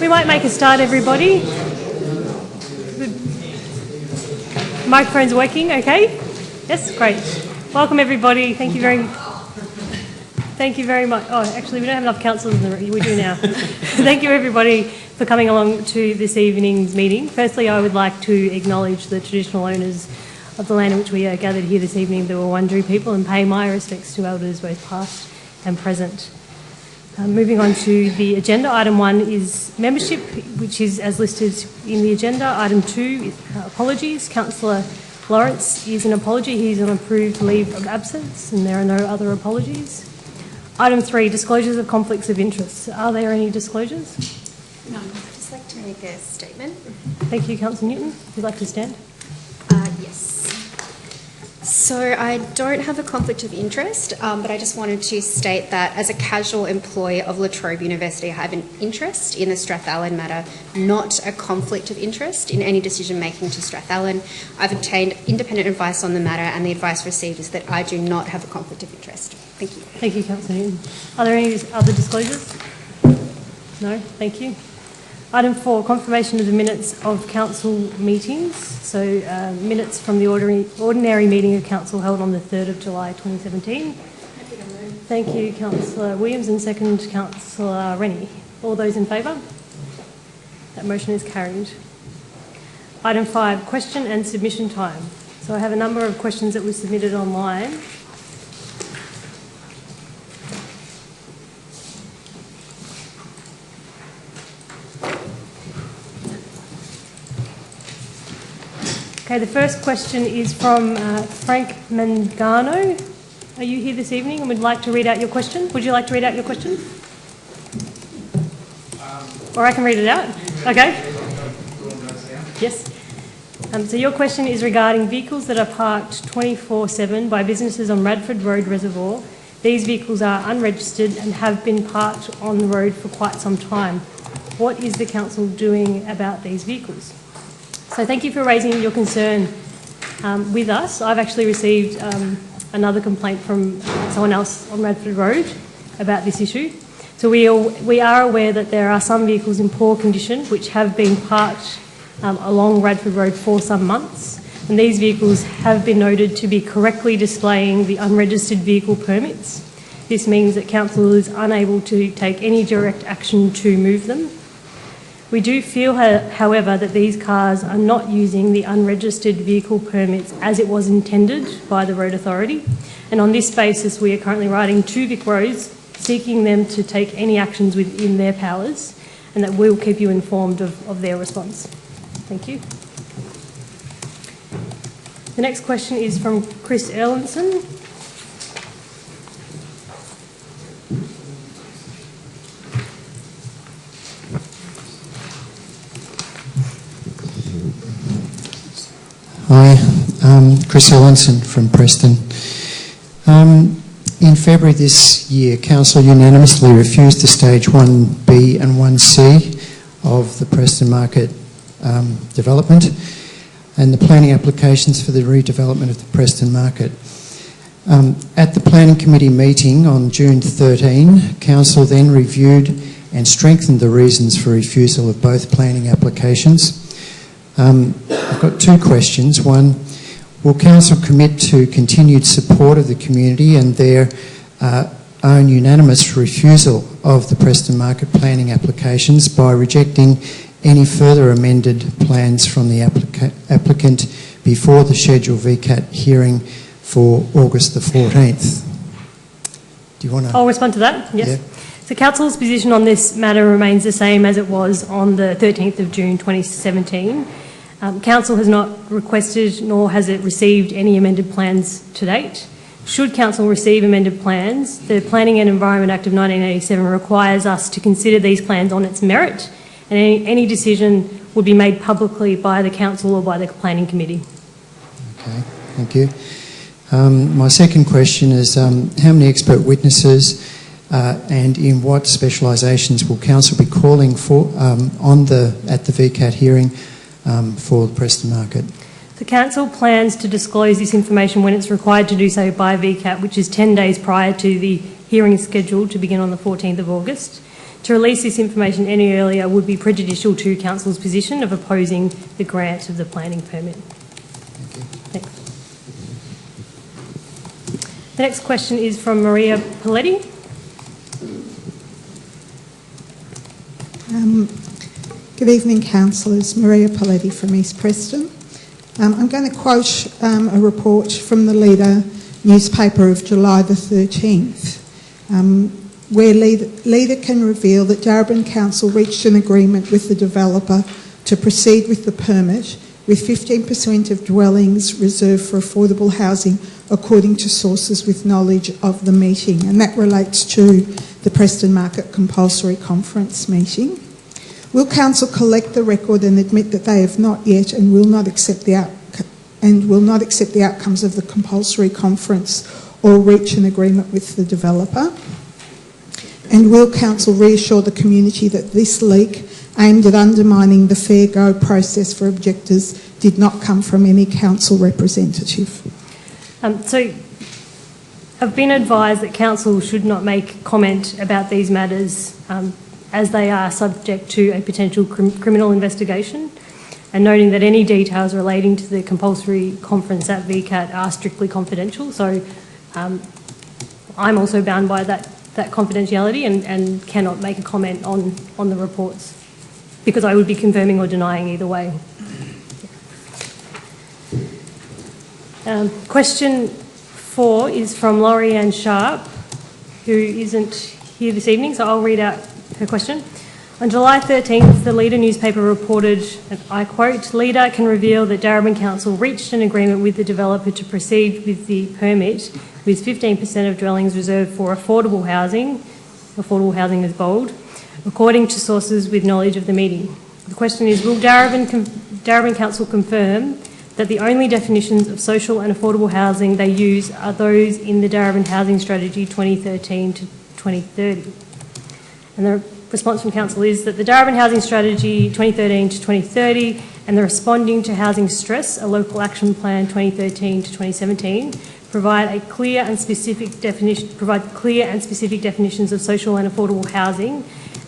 might make a start, everybody. Microphone's working, okay? Yes, great. Welcome, everybody. Thank you very much. Oh, actually, we don't have enough councillors in the room. We do now. Thank you, everybody, for coming along to this evening's meeting. Firstly, I would like to acknowledge the traditional owners of the land in which we are gathered here this evening, the Wurundjeri people, and pay my respects to elders both past and present. Moving on to the agenda, item 1 is membership, which is as listed in the agenda. Item 2 is apologies. Councillor Lawrence is an apology. He's on approved leave of absence, and there are no other apologies. Item 3, disclosures of conflicts of interest. Are there any disclosures? No, I'd just like to make a statement. Thank you, Councillor Newton. If you'd like to stand. Yes. So I don't have a conflict of interest, but I just wanted to state that as a casual employee of La Trobe University, I have an interest in the Strathallan matter, not a conflict of interest in any decision making to Strathallan. I've obtained independent advice on the matter, and the advice received is that I do not have a conflict of interest. Thank you. Thank you, Councillor Newton. Are there any other disclosures? No? Thank you. Item 4, confirmation of the minutes of council meetings. So minutes from the ordinary meeting of council held on the 3rd of July 2017. Thank you, Councillor Williams, and second, Councillor Rennie. All those in favour? That motion is carried. Item 5, question and submission time. So I have a number of questions that were submitted online. Okay, the first question is from Frank Mangano. Are you here this evening and would like to read out your question? Would you like to read out your question? Or I can read it out. Okay. Yes. So your question is regarding vehicles that are parked 24/7 by businesses on Radford Road Reservoir. These vehicles are unregistered and have been parked on the road for quite some time. What is the council doing about these vehicles? So thank you for raising your concern with us. I've actually received another complaint from someone else on Radford Road about this issue. So we are aware that there are some vehicles in poor condition which have been parked along Radford Road for some months, and these vehicles have been noted to be correctly displaying the unregistered vehicle permits. This means that council is unable to take any direct action to move them. We do feel, however, that these cars are not using the unregistered vehicle permits as it was intended by the Road Authority, and on this basis we are currently writing to VicRoads seeking them to take any actions within their powers, and that we'll keep you informed of their response. Thank you. The next question is from Chris Erlandson. Hi, Chris Erlandson from Preston. In February this year, Council unanimously refused the Stage 1B and 1C of the Preston Market development and the planning applications for the redevelopment of the Preston Market. At the Planning Committee meeting on June 13, Council then reviewed and strengthened the reasons for refusal of both planning applications. I've got two questions. One, will Council commit to continued support of the community and their own unanimous refusal of the Preston Market planning applications by rejecting any further amended plans from the applicant before the scheduled VCAT hearing for August the 14th? Do you want to... I'll respond to that, yes. Yeah. So Council's position on this matter remains the same as it was on the 13th of June 2017. Council has not requested nor has it received any amended plans to date. Should Council receive amended plans, the Planning and Environment Act of 1987 requires us to consider these plans on its merit, and any decision would be made publicly by the Council or by the Planning Committee. Okay, thank you. My second question is how many expert witnesses and in what specialisations will Council be calling for at the VCAT hearing for the Preston Market? The Council plans to disclose this information when it's required to do so by VCAT, which is 10 days prior to the hearing scheduled to begin on the 14th of August. To release this information any earlier would be prejudicial to Council's position of opposing the grant of the planning permit. Thanks. The next question is from Maria Paletti. Good evening, councillors. Maria Paletti from East Preston. I'm going to quote a report from the Leader newspaper of July the 13th, where Leader can reveal that Darebin Council reached an agreement with the developer to proceed with the permit, with 15% of dwellings reserved for affordable housing according to sources with knowledge of the meeting, and that relates to the Preston Market Compulsory Conference meeting. Will Council collect the record and admit that they have not yet and will not accept the outcomes of the compulsory conference or reach an agreement with the developer? And will Council reassure the community that this leak aimed at undermining the fair go process for objectors did not come from any council representative? So I've been advised that Council should not make comment about these matters as they are subject to a potential criminal investigation, and noting that any details relating to the compulsory conference at VCAT are strictly confidential. So I'm also bound by that confidentiality and cannot make a comment on the reports, because I would be confirming or denying either way. Question 4 is from Laurie Ann Sharp, who isn't here this evening, so I'll read out her question. On July 13th, the Leader newspaper reported, and I quote, "Leader can reveal that Darebin Council reached an agreement with the developer to proceed with the permit with 15% of dwellings reserved for affordable housing is bold, according to sources with knowledge of the meeting." The question is, will Darebin Council confirm that the only definitions of social and affordable housing they use are those in the Darebin Housing Strategy 2013 to 2030? And the response from Council is that the Darebin Housing Strategy 2013 to 2030 and the Responding to Housing Stress, a Local Action Plan 2013 to 2017, provide clear and specific definitions of social and affordable housing,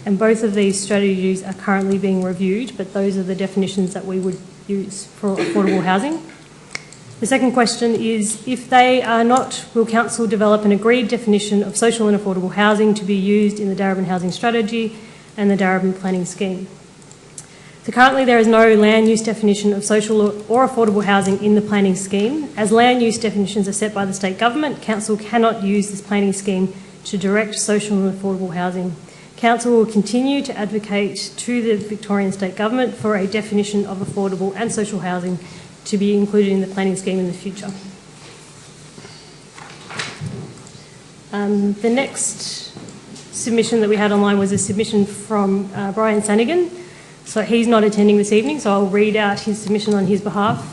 and both of these strategies are currently being reviewed, but those are the definitions that we would use for affordable housing. The second question is, if they are not, will Council develop an agreed definition of social and affordable housing to be used in the Darebin Housing Strategy and the Darebin Planning Scheme? So currently there is no land use definition of social or affordable housing in the planning scheme. As land use definitions are set by the state government, Council cannot use this planning scheme to direct social and affordable housing. Council will continue to advocate to the Victorian State Government for a definition of affordable and social housing to be included in the planning scheme in the future. The next submission that we had online was a submission from Brian Sanigan. So he's not attending this evening, so I'll read out his submission on his behalf.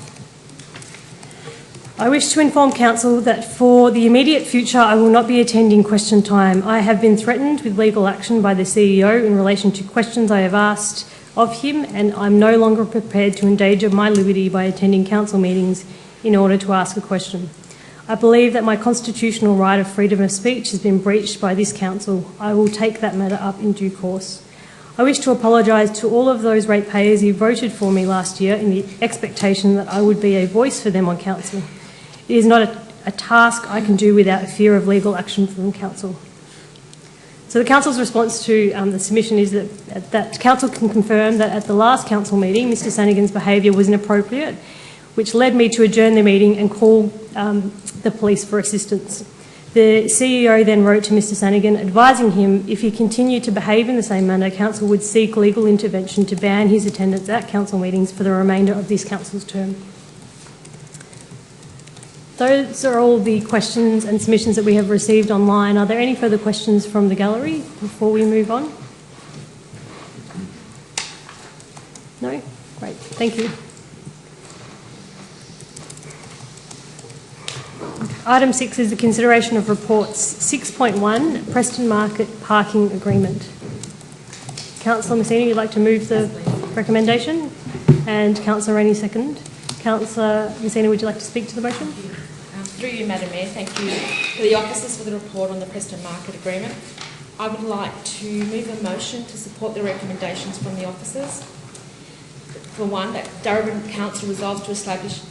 I wish to inform Council that for the immediate future I will not be attending question time. I have been threatened with legal action by the CEO in relation to questions I have asked of him, and I'm no longer prepared to endanger my liberty by attending Council meetings in order to ask a question. I believe that my constitutional right of freedom of speech has been breached by this Council. I will take that matter up in due course. I wish to apologise to all of those ratepayers who voted for me last year in the expectation that I would be a voice for them on Council. It is not a task I can do without a fear of legal action from Council. So the Council's response to the submission is that Council can confirm that at the last Council meeting, Mr Sanigan's behaviour was inappropriate, which led me to adjourn the meeting and call the police for assistance. The CEO then wrote to Mr Sanigan advising him if he continued to behave in the same manner, Council would seek legal intervention to ban his attendance at Council meetings for the remainder of this Council's term. Those are all the questions and submissions that we have received online. Are there any further questions from the gallery before we move on? No? Great, thank you. Item 6 is the consideration of reports 6.1, Preston Market Parking Agreement. Councillor Messina, you'd like to move the recommendation? And Councillor Rainey second. Councillor Messina, would you like to speak to the motion? Through you, Madam Mayor, thank you to the officers for the report on the Preston Market Agreement. I would like to move a motion to support the recommendations from the officers. For one, that Darebin Council resolves to establish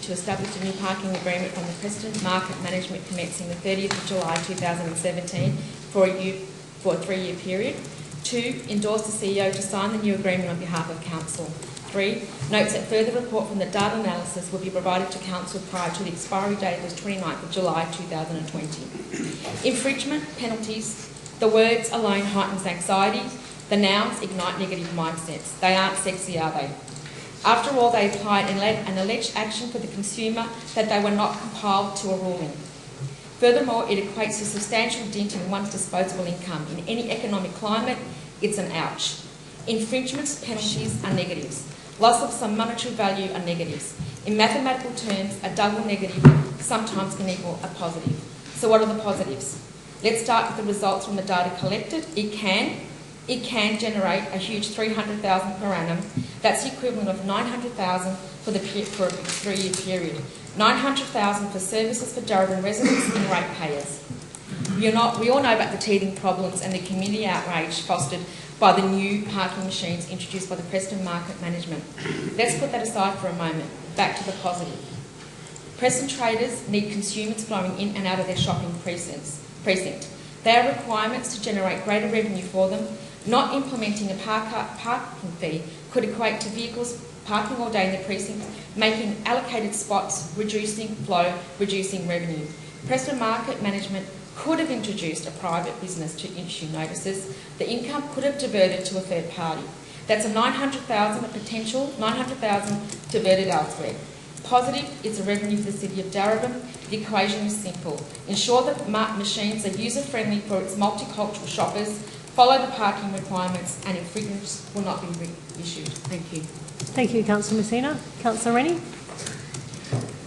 a new parking agreement from the Preston Market Management commencing the 30th of July 2017 for a 3-year period. 2, endorse the CEO to sign the new agreement on behalf of Council. 3, notes that further report from the data analysis will be provided to Council prior to the expiry date of 29th of July 2020. Infringement penalties. The words alone heightens anxiety. The nouns ignite negative mindsets. They aren't sexy, are they? After all, they apply an alleged action for the consumer that they were not compelled to a ruling. Furthermore, it equates to substantial dent in one's disposable income. In any economic climate, it's an ouch. Infringements penalties are negatives. Loss of some monetary value are negatives. In mathematical terms, a double negative sometimes can equal a positive. So what are the positives? Let's start with the results from the data collected. It can generate a huge $300,000 per annum. That's the equivalent of $900,000 for a 3-year period. $900,000 for services for Darebin residents and ratepayers. We all know about the teething problems and the community outrage fostered by the new parking machines introduced by the Preston Market Management. Let's put that aside for a moment. Back to the positive. Preston traders need consumers flowing in and out of their shopping precinct. They are requirements to generate greater revenue for them. Not implementing a parking fee could equate to vehicles parking all day in the precinct, making allocated spots, reducing flow, reducing revenue. Preston Market Management could have introduced a private business to issue notices. The income could have diverted to a third party. That's a $900,000, a potential $900,000 diverted elsewhere. Positive, it's a revenue for the City of Darebin. The equation is simple. Ensure that machines are user-friendly for its multicultural shoppers, follow the parking requirements, and infringements will not be reissued. Thank you. Thank you, Councillor Messina. Councillor Rennie?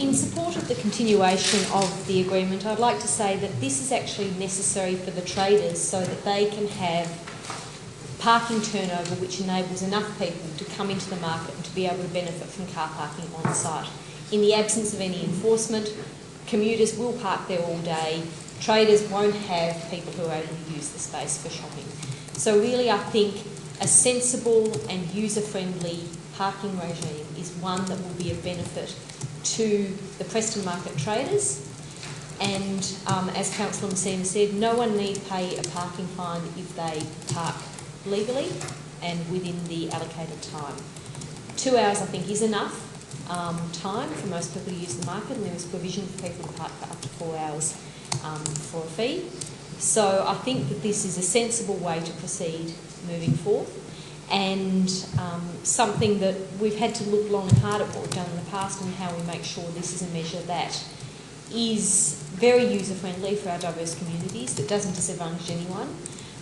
In support of the continuation of the agreement, I'd like to say that this is actually necessary for the traders so that they can have parking turnover which enables enough people to come into the market and to be able to benefit from car parking on site. In the absence of any enforcement, commuters will park there all day. Traders won't have people who are able to use the space for shopping. So really I think a sensible and user-friendly parking regime is one that will be of benefit to the Preston Market traders, and as Councillor Messina said, no one need pay a parking fine if they park legally and within the allocated time. 2 hours I think is enough time for most people to use the market, and there is provision for people to park for up to 4 hours for a fee. So I think that this is a sensible way to proceed moving forth, and something that we've had to look long and hard at what we've done in the past and how we make sure this is a measure that is very user-friendly for our diverse communities, that doesn't disadvantage anyone.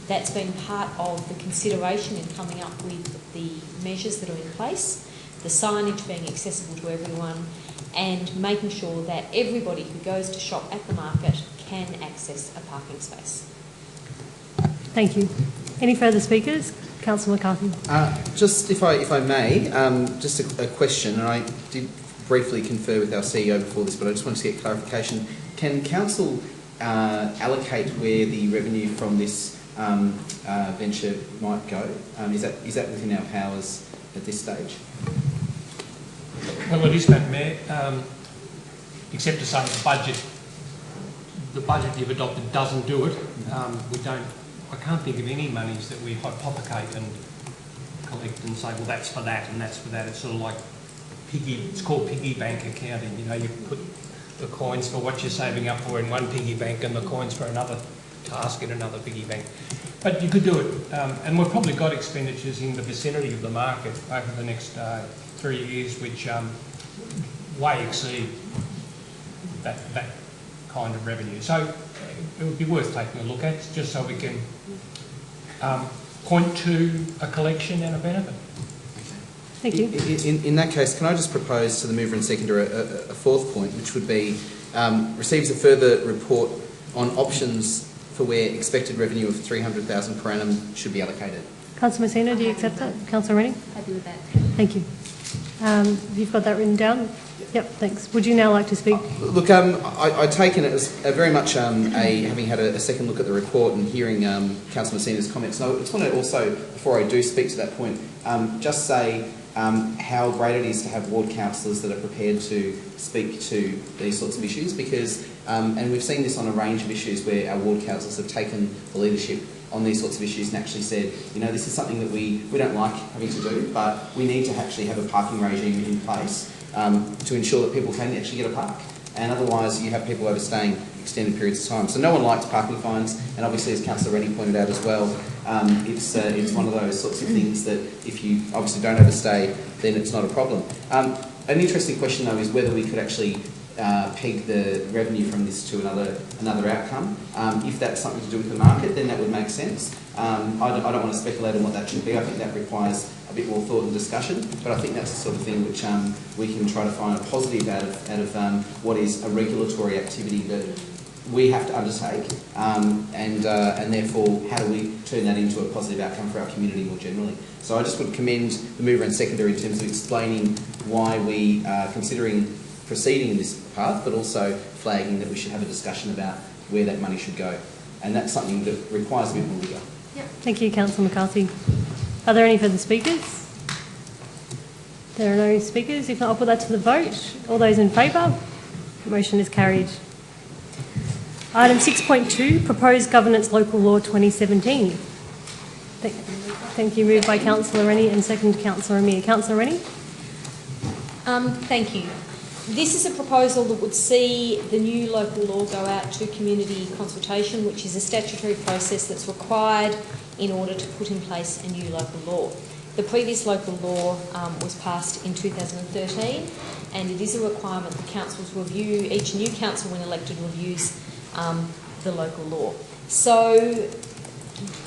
That's been part of the consideration in coming up with the measures that are in place, the signage being accessible to everyone, and making sure that everybody who goes to shop at the market can access a parking space. Thank you. Any further speakers? Councillor McCarthy. Just if I may, just a question, and I did briefly confer with our CEO before this, but I just wanted to get clarification. Can Council allocate where the revenue from this venture might go? Is that within our powers at this stage? Well, it is, Madam Mayor, except to say the budget you've adopted doesn't do it. I can't think of any monies that we hypothecate and collect and say, well, that's for that and that's for that. It's sort of like it's called piggy bank accounting. You know, you put the coins for what you're saving up for in one piggy bank and the coins for another task in another piggy bank. But you could do it. And we've probably got expenditures in the vicinity of the market over the next 3 years, which way exceed that kind of revenue. So it would be worth taking a look at, just so we can point to a collection and a benefit. Thank you. In that case, can I just propose to the mover and seconder a fourth point, which would be receives a further report on options for where expected revenue of $300,000 per annum should be allocated. Councillor Messina, do you accept that? Councillor Rennie? Happy with that. Thank you. You've got that written down? Yep, thanks. Would you now like to speak? Look, I take it as very much having had a second look at the report and hearing Councillor Messina's comments. And I just want to also, before I do speak to that point, just say how great it is to have ward councillors that are prepared to speak to these sorts of issues, because, and we've seen this on a range of issues where our ward councillors have taken the leadership on these sorts of issues and actually said, you know, this is something that we don't like having to do, but we need to actually have a parking regime in place to ensure that people can actually get a park. And otherwise you have people overstaying extended periods of time. So no one likes parking fines, and obviously, as Councillor Rennie pointed out as well, it's one of those sorts of things that if you obviously don't overstay, then it's not a problem. An interesting question though is whether we could actually peg the revenue from this to another outcome. If that's something to do with the market, then that would make sense. I don't want to speculate on what that should be. I think that requires a bit more thought and discussion, but I think that's the sort of thing which we can try to find a positive out of what is a regulatory activity that we have to undertake, and therefore how do we turn that into a positive outcome for our community more generally. So I just would commend the mover and seconder in terms of explaining why we are considering proceeding in this path, but also flagging that we should have a discussion about where that money should go. And that's something that requires a bit more rigour. Thank you, Councillor McCarthy. Are there any further speakers? There are no speakers. If not, I'll put that to the vote. All those in favour? Motion is carried. Item 6.2, Proposed Governance Local Law 2017. Thank you. Moved by Councillor Rennie and second Councillor Amir. Councillor Rennie? Thank you. This is a proposal that would see the new local law go out to community consultation, which is a statutory process that's required in order to put in place a new local law. The previous local law was passed in 2013, and it is a requirement that councils review, each new council when elected reviews the local law. So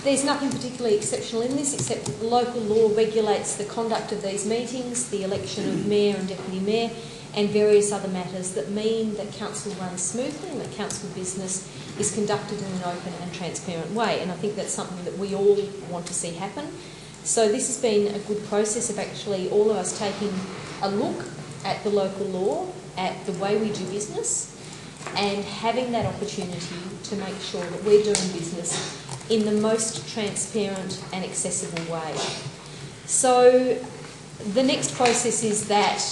there's nothing particularly exceptional in this, except that the local law regulates the conduct of these meetings, the election of mayor and deputy mayor, and various other matters that mean that council runs smoothly and that council business is conducted in an open and transparent way. And I think that's something that we all want to see happen. So this has been a good process of actually all of us taking a look at the local law, at the way we do business, and having that opportunity to make sure that we're doing business in the most transparent and accessible way. So the next process is that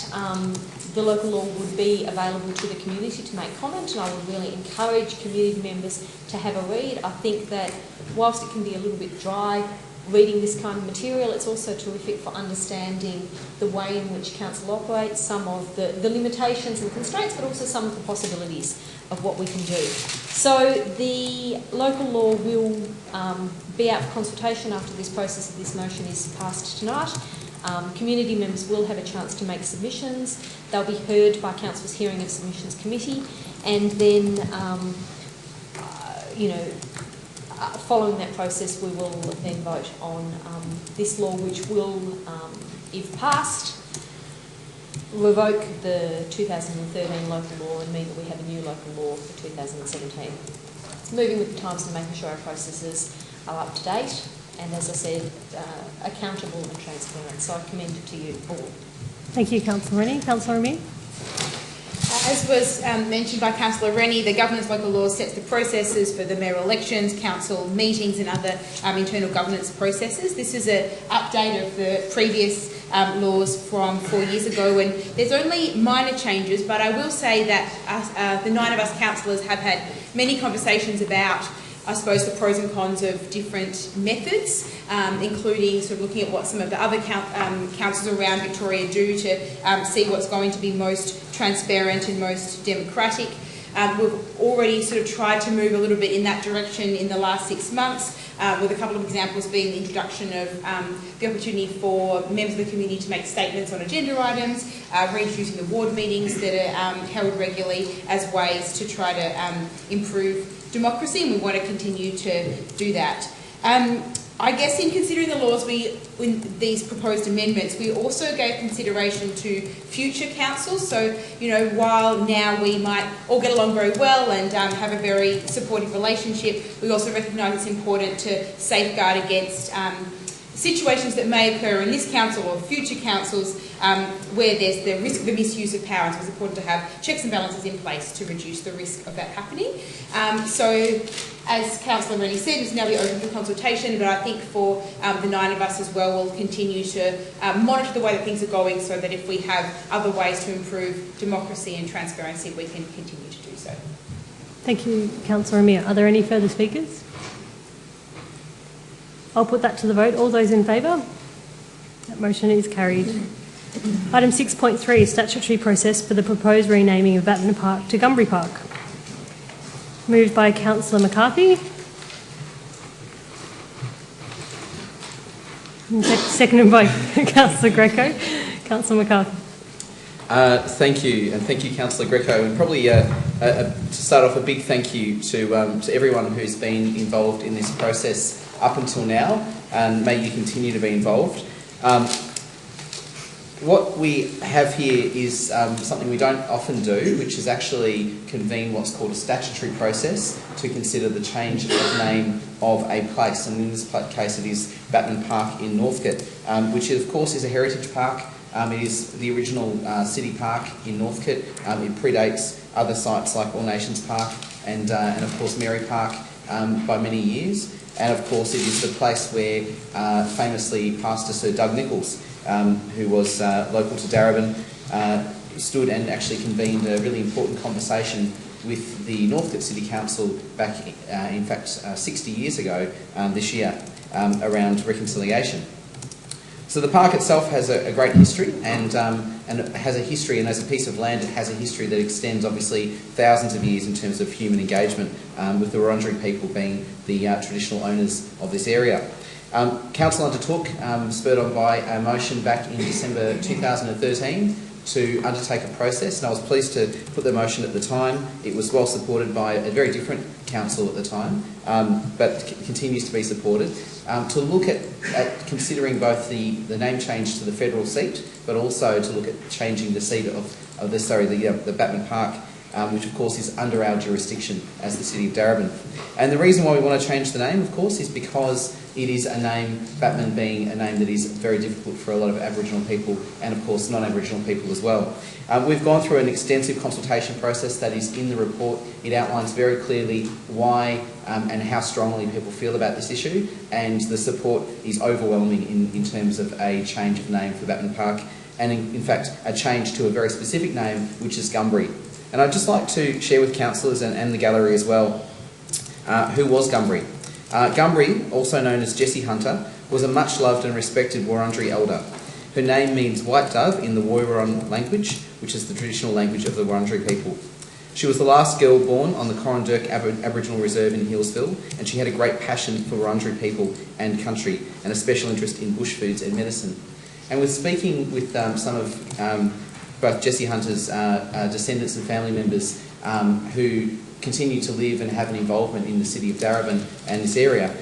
the local law would be available to the community to make comment, and I would really encourage community members to have a read. I think that whilst it can be a little bit dry reading this kind of material, it's also terrific for understanding the way in which council operates, some of the limitations and constraints, but also some of the possibilities of what we can do. So the local law will be out for consultation after this process of this motion is passed tonight. Community members will have a chance to make submissions. They'll be heard by Council's Hearing and Submissions Committee, and then, following that process, we will then vote on this law, which will, if passed, revoke the 2013 local law and mean that we have a new local law for 2017. It's moving with the times and making sure our processes are up to date, and as I said, accountable and transparent. So I commend it to you all. Thank you, Councillor Rennie. Councillor Amir? As was mentioned by Councillor Rennie, the governance local law sets the processes for the mayoral elections, council meetings and other internal governance processes. This is an update of the previous laws from 4 years ago, and there's only minor changes, but I will say that the 9 of us councillors have had many conversations about, I suppose, the pros and cons of different methods, including sort of looking at what some of the other councils around Victoria do to see what's going to be most transparent and most democratic. We've already sort of tried to move a little bit in that direction in the last 6 months, with a couple of examples being the introduction of the opportunity for members of the community to make statements on agenda items, reintroducing the ward meetings that are held regularly as ways to try to improve democracy, and we want to continue to do that. I guess in considering the laws, in these proposed amendments, we also gave consideration to future councils. So, while now we might all get along very well and have a very supportive relationship, we also recognise it's important to safeguard against situations that may occur in this council or future councils where there's the risk of the misuse of power. And so it's important to have checks and balances in place to reduce the risk of that happening. So, as Councillor Rennie said, it's now be open for consultation, but I think for the 9 of us as well, we'll continue to monitor the way that things are going so that if we have other ways to improve democracy and transparency, we can continue to do so. Thank you, Councillor Amir. Are there any further speakers? I'll put that to the vote. All those in favour? That motion is carried. Item 6.3, statutory process for the proposed renaming of Batman Park to Gumbury Park. Moved by Councillor McCarthy. Seconded by Councillor Greco. Councillor McCarthy. Thank you, and thank you, Councillor Greco. And probably to start off, a big thank you to everyone who's been involved in this process up until now, and may you continue to be involved. What we have here is something we don't often do, which is actually convene what's called a statutory process to consider the change of name of a place, and in this case it is Batman Park in Northcote, which of course is a heritage park. It is the original city park in Northcote. It predates other sites like All Nations Park and of course Mary Park by many years. And of course it is the place where famously Pastor Sir Doug Nicholls, who was local to Darebin, stood and actually convened a really important conversation with the Northcote City Council back, in fact, 60 years ago this year around reconciliation. So the park itself has a great history, and it has a history, and as a piece of land, it has a history that extends obviously thousands of years in terms of human engagement, with the Wurundjeri people being the traditional owners of this area. Council undertook, spurred on by a motion back in December 2013, to undertake a process, and I was pleased to put the motion at the time. It was well supported by a very different council at the time, but continues to be supported, to look at considering both the name change to the federal seat, but also to look at changing the seat of the Batman Park, which of course is under our jurisdiction as the City of Darebin. And the reason why we want to change the name, of course, is because it is a name, Batman being a name that is very difficult for a lot of Aboriginal people and of course non-Aboriginal people as well. We've gone through an extensive consultation process that is in the report. It outlines very clearly why and how strongly people feel about this issue, and the support is overwhelming in terms of a change of name for Batman Park, and in fact a change to a very specific name, which is Gumbury. And I'd just like to share with councillors and the gallery as well who was Gumbury. Gumbury, also known as Jessie Hunter, was a much loved and respected Wurundjeri elder. Her name means white dove in the Woiwurrung language, which is the traditional language of the Wurundjeri people. She was the last girl born on the Corranderk Aboriginal Reserve in Hillsville, and she had a great passion for Wurundjeri people and country, and a special interest in bush foods and medicine. And with speaking with some of both Jessie Hunter's descendants and family members who continue to live and have an involvement in the City of Darebin and this area,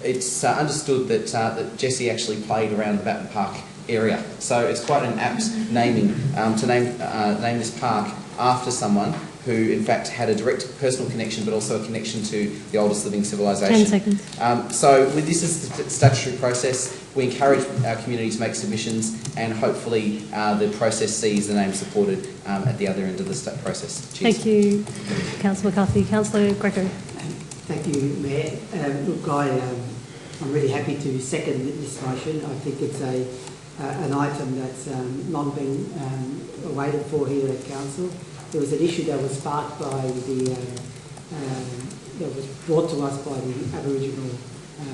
it's understood that Jessie actually played around the Batman Park area. So it's quite an apt naming to name this park after someone who in fact had a direct personal connection, but also a connection to the oldest living civilisation. 10 seconds. So with this as the statutory process, we encourage our community to make submissions, and hopefully the process sees the name supported at the other end of the process. Cheers. Thank you, Councillor McCarthy. Councillor Greco. Thank you, Mayor. Look, I'm really happy to second this motion. I think it's an item that's long been waited for here at Council. There was an issue that was sparked by that was brought to us by the Aboriginal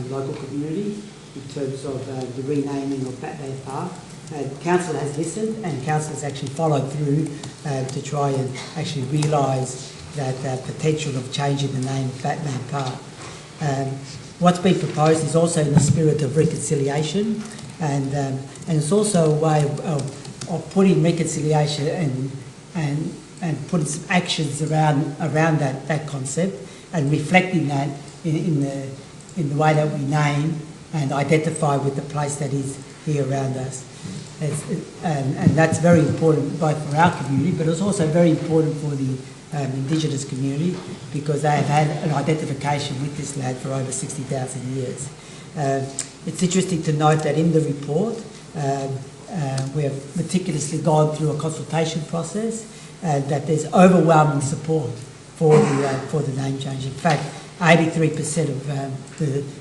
local community in terms of the renaming of Batman Park. Council has listened, and Council has actually followed through to try and actually realise that potential of changing the name of Batman Park. What's been proposed is also in the spirit of reconciliation, and it's also a way of putting reconciliation and putting some actions around that concept, and reflecting that in the way that we name and identify with the place that is here around us. And that's very important both for our community, but it's also very important for the Indigenous community, because they have had an identification with this land for over 60,000 years. It's interesting to note that in the report, we have meticulously gone through a consultation process and that there's overwhelming support for the name change. In fact, 83% of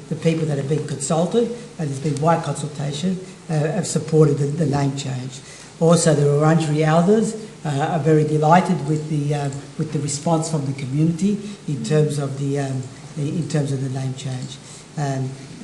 the people that have been consulted, and there's been wide consultation, have supported the name change. Also, the Wurundjeri elders are very delighted with the response from the community in terms of the name change.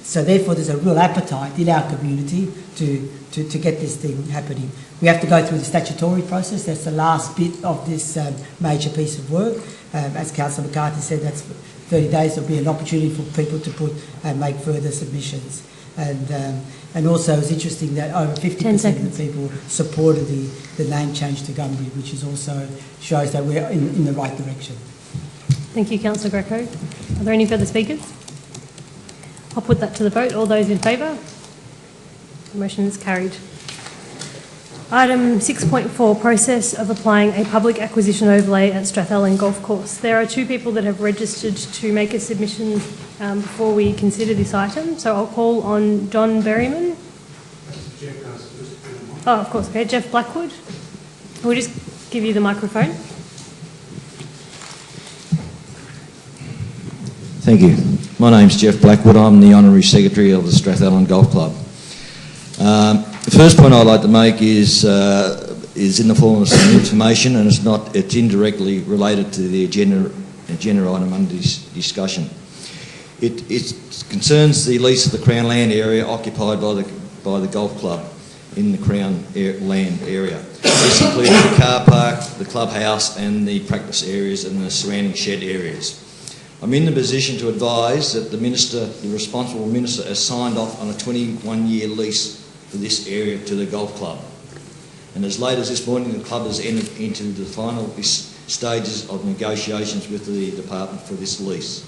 So therefore, there's a real appetite in our community to get this thing happening. We have to go through the statutory process. That's the last bit of this major piece of work. As Councillor McCarthy said, that's 30 days. There'll be an opportunity for people to put and make further submissions. And also, it's interesting that over 50% of the people supported the name change to Gumby, which is also shows that we're in the right direction. Thank you, Councillor Greco. Are there any further speakers? I'll put that to the vote. All those in favour? The motion is carried. Item 6.4, process of applying a public acquisition overlay at Strathallan Golf Course. There are two people that have registered to make a submission before we consider this item. So I'll call on John Berryman. Oh, of course. Okay, Jeff Blackwood. We'll just give you the microphone. Thank you. My name's Jeff Blackwood. I'm the Honorary Secretary of the Strathallan Golf Club. The first point I'd like to make is in the form of some information, and it's indirectly related to the agenda item under this discussion. It concerns the lease of the Crown Land area occupied by the golf club in the Crown Land area. This includes the car park, the clubhouse, and the practice areas and the surrounding shed areas. I'm in the position to advise that the responsible minister, has signed off on a 21-year lease for this area to the golf club. And as late as this morning, the club has entered into the final stages of negotiations with the department for this lease.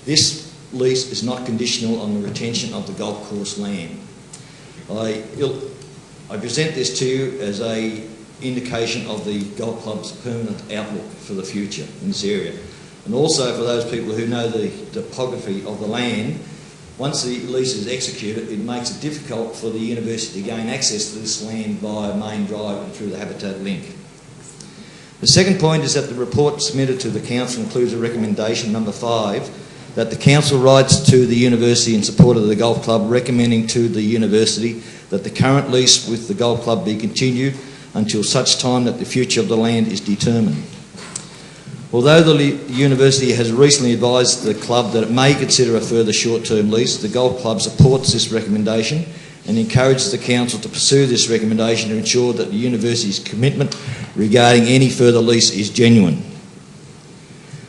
This lease is not conditional on the retention of the golf course land. I present this to you as an indication of the golf club's permanent outlook for the future in this area. And also for those people who know the topography of the land, once the lease is executed, it makes it difficult for the university to gain access to this land via main drive and through the habitat link. The second point is that the report submitted to the council includes a recommendation, number 5, that the council writes to the university in support of the golf club, recommending to the university that the current lease with the golf club be continued until such time that the future of the land is determined. Although the university has recently advised the club that it may consider a further short-term lease, the golf club supports this recommendation and encourages the council to pursue this recommendation to ensure that the university's commitment regarding any further lease is genuine.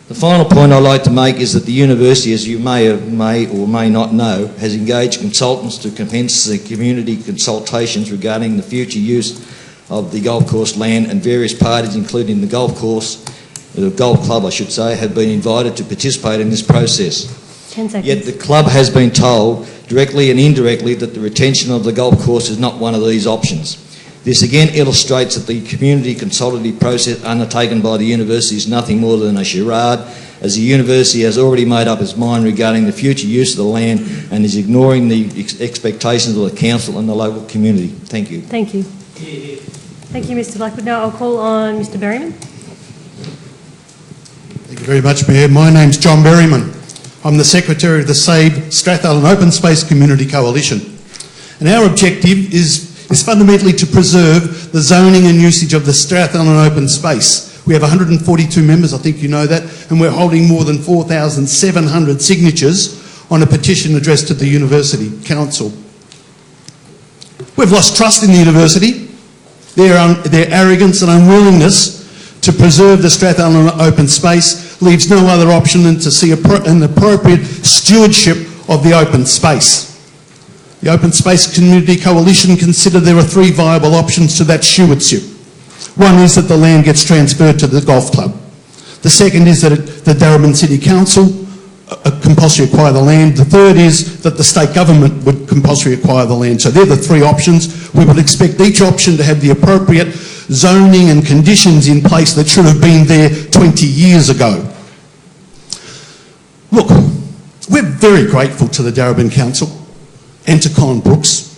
The final point I'd like to make is that the university, as you may or may not know, has engaged consultants to commence the community consultations regarding the future use of the golf course land, and various parties, including the golf club, I should say, have been invited to participate in this process. 10 seconds. Yet the club has been told, directly and indirectly, that the retention of the golf course is not one of these options. This again illustrates that the community consultative process undertaken by the university is nothing more than a charade, as the university has already made up its mind regarding the future use of the land and is ignoring the expectations of the council and the local community. Thank you. Thank you. Thank you, Mr. Blackwood. Now I'll call on Mr. Berryman. Thank you very much, Mayor. My name's John Berryman. I'm the Secretary of the SAVE Strathallan Open Space Community Coalition. And our objective is fundamentally to preserve the zoning and usage of the Strathallan open space. We have 142 members, I think you know that, and we're holding more than 4,700 signatures on a petition addressed to the University Council. We've lost trust in the university, their arrogance and unwillingness to preserve the Strathallan open space leaves no other option than to see an appropriate stewardship of the open space. The Open Space Community Coalition consider there are 3 viable options to that stewardship. One is that the land gets transferred to the golf club. The second is that the Darebin City Council compulsory acquire the land. The third is that the state government would compulsory acquire the land. So they're the 3 options. We would expect each option to have the appropriate zoning and conditions in place that should have been there 20 years ago. Look, we're very grateful to the Darebin Council. and to Colin Brooks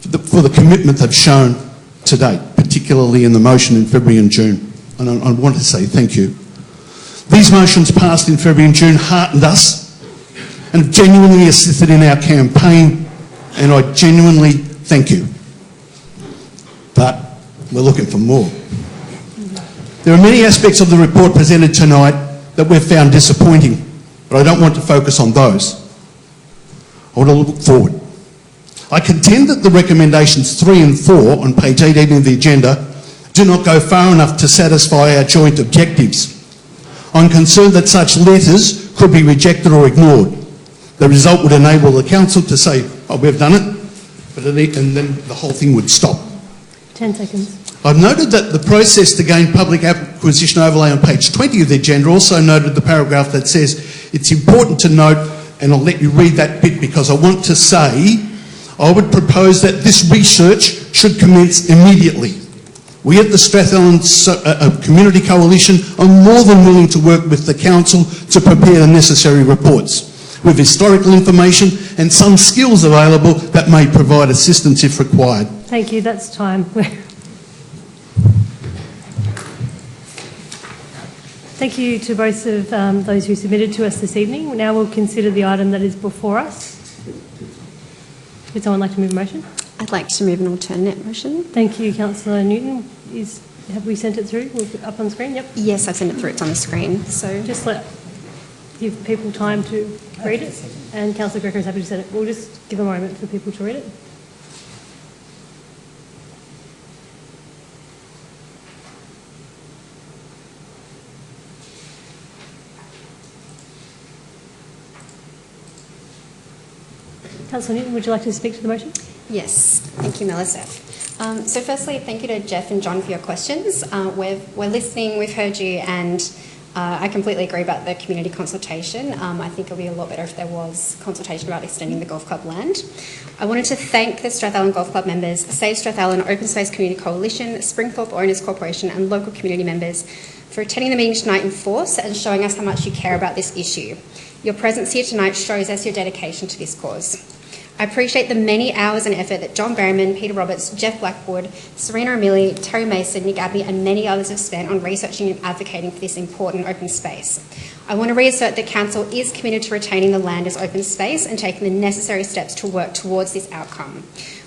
for the commitment they've shown to date, particularly in the motion in February and June. And I want to say thank you. These motions passed in February and June heartened us and have genuinely assisted in our campaign, and I genuinely thank you. But we're looking for more. There are many aspects of the report presented tonight that we've found disappointing, but I don't want to focus on those. I want to look forward. I contend that the recommendations 3 and 4 on page 18 of the agenda do not go far enough to satisfy our joint objectives. I'm concerned that such letters could be rejected or ignored. The result would enable the council to say, oh, we've done it, and then the whole thing would stop. 10 seconds. I've noted that the process to gain public acquisition overlay on page 20 of the agenda also noted the paragraph that says it's important to note, and I'll let you read that bit because I want to say, I would propose that this research should commence immediately. We at the Strathallan Community Coalition are more than willing to work with the council to prepare the necessary reports, with historical information and some skills available that may provide assistance if required. Thank you, that's time. Thank you to both of those who submitted to us this evening. Now we'll consider the item that is before us. Would someone like to move a motion? I'd like to move an alternate motion. Thank you, Councillor Newton. Have we sent it through? We'll put it up on screen? Yep. Yes, I've sent it through. It's on the screen. So just give people time to read it, and Councillor Greco is happy to send it. We'll just give a moment for people to read it. Councillor Newton, would you like to speak to the motion? Yes, thank you, Melissa. So firstly, thank you to Jeff and John for your questions. We're listening, we've heard you, and I completely agree about the community consultation. I think it would be a lot better if there was consultation about extending the golf club land. I wanted to thank the Strathallan Golf Club members, Save Strathallan Open Space Community Coalition, Springthorpe Owners Corporation and local community members for attending the meeting tonight in force and showing us how much you care about this issue. Your presence here tonight shows us your dedication to this cause. I appreciate the many hours and effort that John Berryman, Peter Roberts, Jeff Blackwood, Serena O'Malley, Terry Mason, Nick Abbey and many others have spent on researching and advocating for this important open space. I want to reassert that Council is committed to retaining the land as open space and taking the necessary steps to work towards this outcome.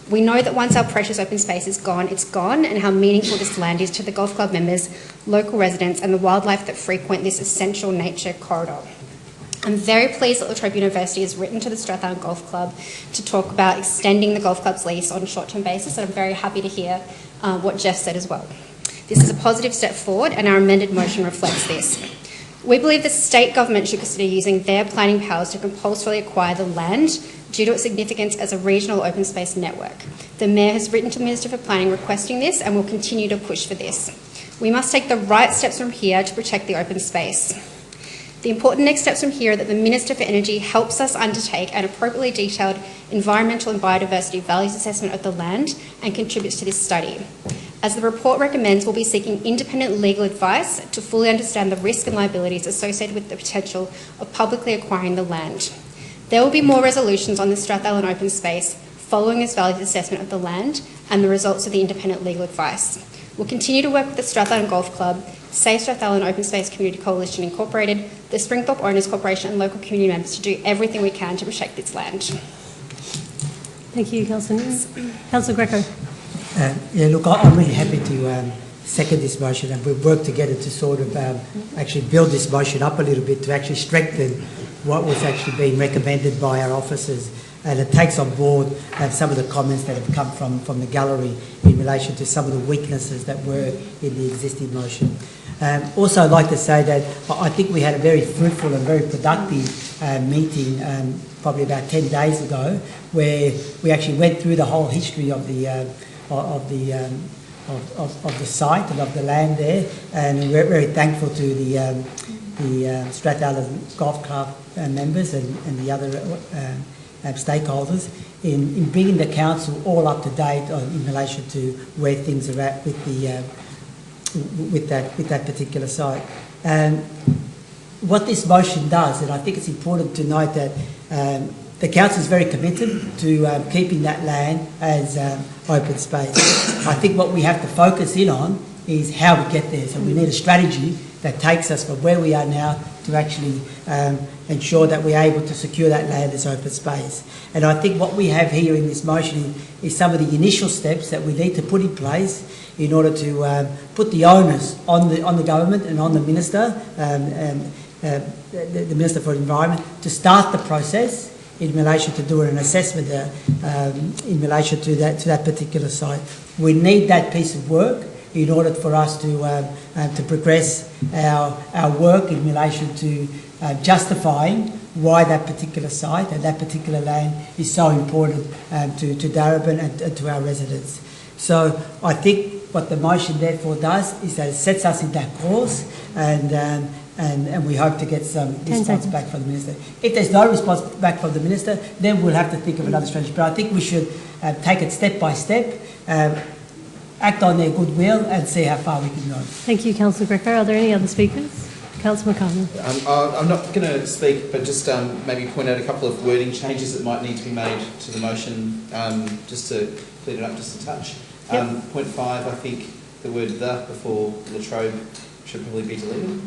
We know that once our precious open space is gone, it's gone, and how meaningful this land is to the golf club members, local residents and the wildlife that frequent this essential nature corridor. I'm very pleased that La Trobe University has written to the Strathallan Golf Club to talk about extending the golf club's lease on a short-term basis, and I'm very happy to hear what Jeff said as well. This is a positive step forward, and our amended motion reflects this. We believe the state government should consider using their planning powers to compulsorily acquire the land due to its significance as a regional open space network. The Mayor has written to the Minister for Planning requesting this and will continue to push for this. We must take the right steps from here to protect the open space. The important next steps from here are that the Minister for Energy helps us undertake an appropriately detailed environmental and biodiversity values assessment of the land and contributes to this study. As the report recommends, we'll be seeking independent legal advice to fully understand the risk and liabilities associated with the potential of publicly acquiring the land. There will be more resolutions on the Strathallan open space following this values assessment of the land and the results of the independent legal advice. We'll continue to work with the Strathallan Golf Club, Save Strathallan Open Space Community Coalition Incorporated, the Springthorpe Owners Corporation and local community members to do everything we can to protect this land. Thank you, Councillor Newton. Councillor Greco. Yeah, look, I'm really happy to second this motion, and we've worked together to sort of actually build this motion up a little bit to actually strengthen what was actually being recommended by our officers. And it takes on board some of the comments that have come from the gallery in relation to some of the weaknesses that were in the existing motion. Also, I'd like to say that I think we had a very fruitful and very productive meeting probably about 10 days ago, where we actually went through the whole history of the site and of the land there, and we're very thankful to the Strathallan Golf Club members and the other stakeholders in bringing the council all up to date in relation to where things are at with that particular site. What this motion does, and I think it's important to note that the council is very committed to keeping that land as open space. I think what we have to focus in on is how we get there. So we need a strategy that takes us from where we are now to actually ensure that we're able to secure that land as open space. And I think what we have here in this motion is some of the initial steps that we need to put in place in order to put the onus on the government and on the Minister, the Minister for Environment, to start the process in relation to doing an assessment in relation to that particular site. We need that piece of work in order for us to progress our work in relation to justifying why that particular site and that particular land is so important to Darebin and to our residents. So I think what the motion therefore does is that it sets us in that course, and we hope to get some response back from the Minister. If there's no response back from the Minister, then we'll have to think of another strategy. But I think we should take it step by step, act on their goodwill and see how far we can go. Thank you, Councillor Greco. Are there any other speakers? Councillor McCartney. I'm not going to speak, but just maybe point out a couple of wording changes that might need to be made to the motion, just to clean it up just a touch. Yep. Point 5, I think the word "the" before Latrobe should probably be deleted.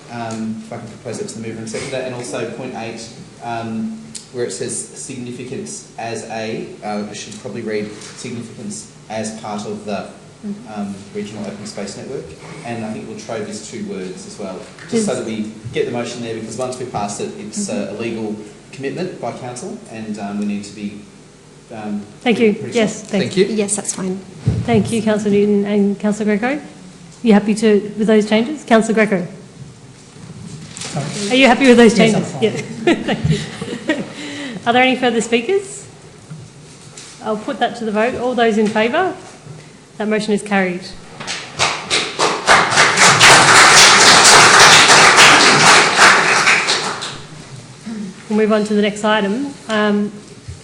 If I can propose it to the mover and seconder. And also point 8, where it says significance as it should probably read significance as part of the regional open space network. And I think Latrobe is 2 words as well, just so that we get the motion there, because once we pass it, it's a legal commitment by council, and we need to be thank you. Yes, thank you. Yes, that's fine. Thank you, Councillor Newton and Councillor Greco. You happy with those changes? Councillor Greco. Sorry. Are you happy with those changes? Yes, I'm fine. Thank you. Are there any further speakers? I'll put that to the vote. All those in favour? That motion is carried. We'll move on to the next item.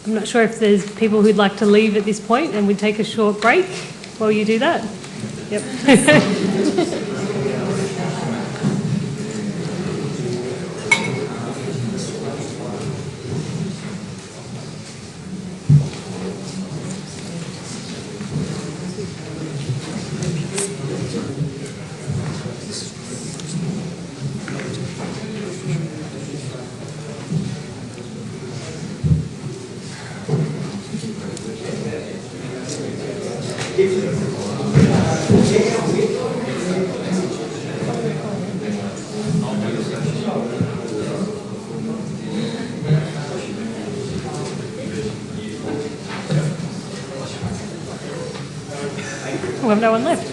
I'm not sure if there's people who'd like to leave at this point, and we'd take a short break while you do that. Yep. We have no one left.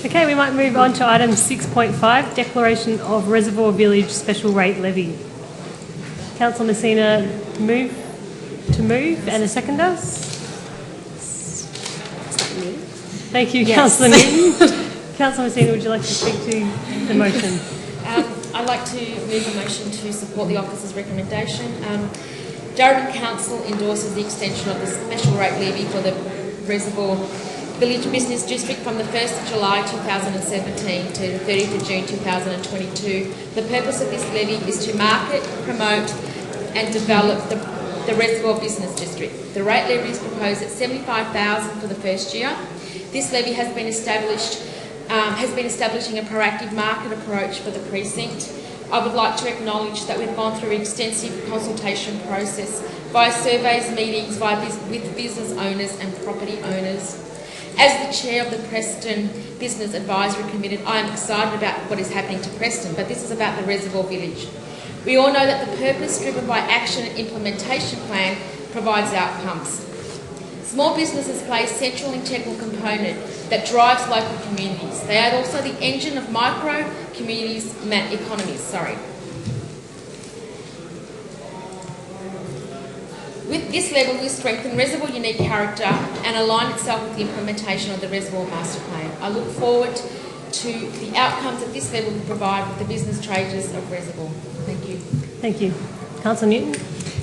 Okay, we might move on to item 6.5, Declaration of Reservoir Village Special Rate Levy. Councillor Messina move and a seconder. Thank you, Councillor Newton. Councillor Messina, would you like to speak to the motion? I'd like to move a motion to support the officer's recommendation. Darebin Council endorses the extension of the special rate levy for the Reservoir Village Business District from the 1st of July 2017 to the 30th of June 2022. The purpose of this levy is to market, promote and develop the Reservoir Business District. The rate levy is proposed at $75,000 for the first year. This levy has been establishing a proactive market approach for the precinct. I would like to acknowledge that we've gone through an extensive consultation process via surveys, meetings with business owners and property owners. As the chair of the Preston Business Advisory Committee, I am excited about what is happening to Preston, but this is about the Reservoir Village. We all know that the purpose driven by action and implementation plan provides outcomes. Small businesses play a central integral component that drives local communities. They are also the engine of micro communities economies. With this level, we strengthen Reservoir unique character and align itself with the implementation of the Reservoir Master Plan. I look forward to the outcomes that this level will provide with the business traders of Reservoir. Thank you. Thank you. Councillor Newton.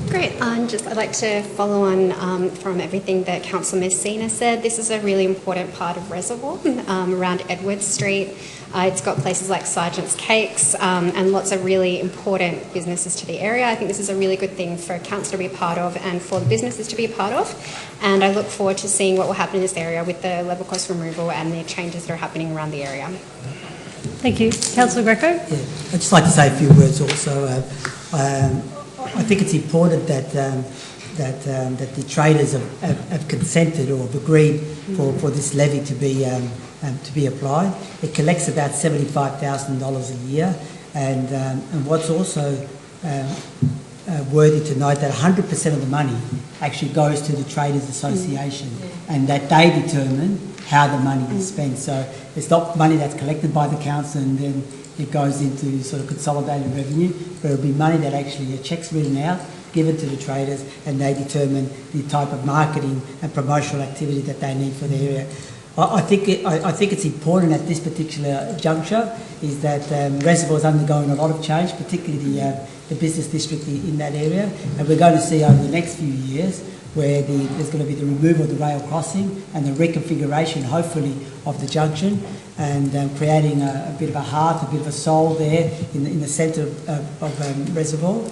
Great. I'd like to follow on from everything that Councillor Messina said. This is a really important part of Reservoir around Edward Street. It's got places like Sergeant's Cakes and lots of really important businesses to the area. I think this is a really good thing for council to be a part of and for the businesses to be a part of. And I look forward to seeing what will happen in this area with the level cost removal and the changes that are happening around the area. Thank you. Councillor Greco? Yeah, I'd just like to say a few words also. I think it's important that the traders have consented or have agreed for this levy to be applied. It collects about $75,000 a year, and what's also worthy to note that 100% of the money actually goes to the Traders Association, and that they determine how the money is spent. So it's not money that's collected by the council and then it goes into sort of consolidated revenue, but it'll be money that actually a cheque's written out, given to the traders, and they determine the type of marketing and promotional activity that they need for the area. I think it's important at this particular juncture is that Reservoir is undergoing a lot of change, particularly the business district in that area, and we're going to see over the next few years where there's going to be the removal of the rail crossing and the reconfiguration, hopefully, of the junction, and creating a bit of a heart, a bit of a soul there in the centre of Reservoir,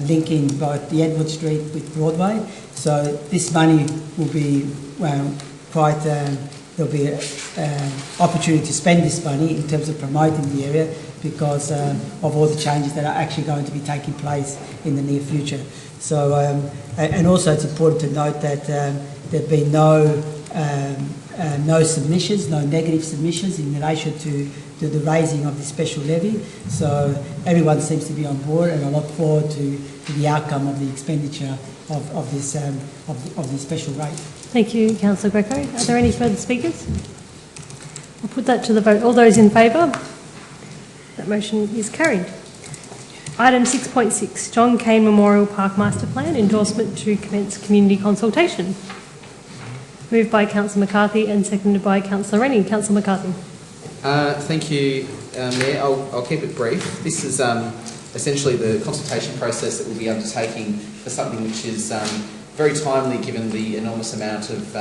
linking both the Edward Street with Broadway. So this money will be quite... there'll be an opportunity to spend this money in terms of promoting the area because of all the changes that are actually going to be taking place in the near future. So, and also it's important to note that there have been no submissions, no negative submissions in relation to the raising of the special levy. So everyone seems to be on board, and I look forward to the outcome of the expenditure of this special rate. Thank you, Councillor Greco. Are there any further speakers? I'll put that to the vote. All those in favour? That motion is carried. Item 6.6, John Cain Memorial Park Master Plan, endorsement to commence community consultation. Moved by Councillor McCarthy and seconded by Councillor Rennie. Councillor McCarthy. Thank you, Mayor. I'll keep it brief. This is essentially the consultation process that we'll be undertaking for something which is very timely given the enormous amount of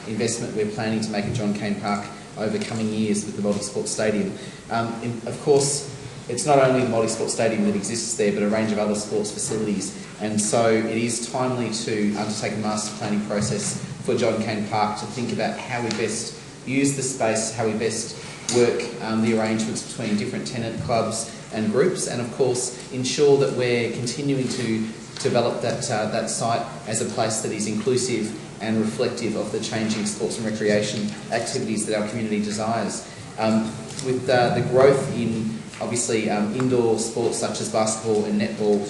investment we're planning to make at John Cain Park over coming years with the multi-sport stadium. Of course, it's not only the multi-sport stadium that exists there, but a range of other sports facilities. And so it is timely to undertake a master planning process for John Cain Park to think about how we best use the space, how we best work the arrangements between different tenant clubs and groups, and of course ensure that we're continuing to develop that site as a place that is inclusive and reflective of the changing sports and recreation activities that our community desires. With the growth in obviously indoor sports such as basketball and netball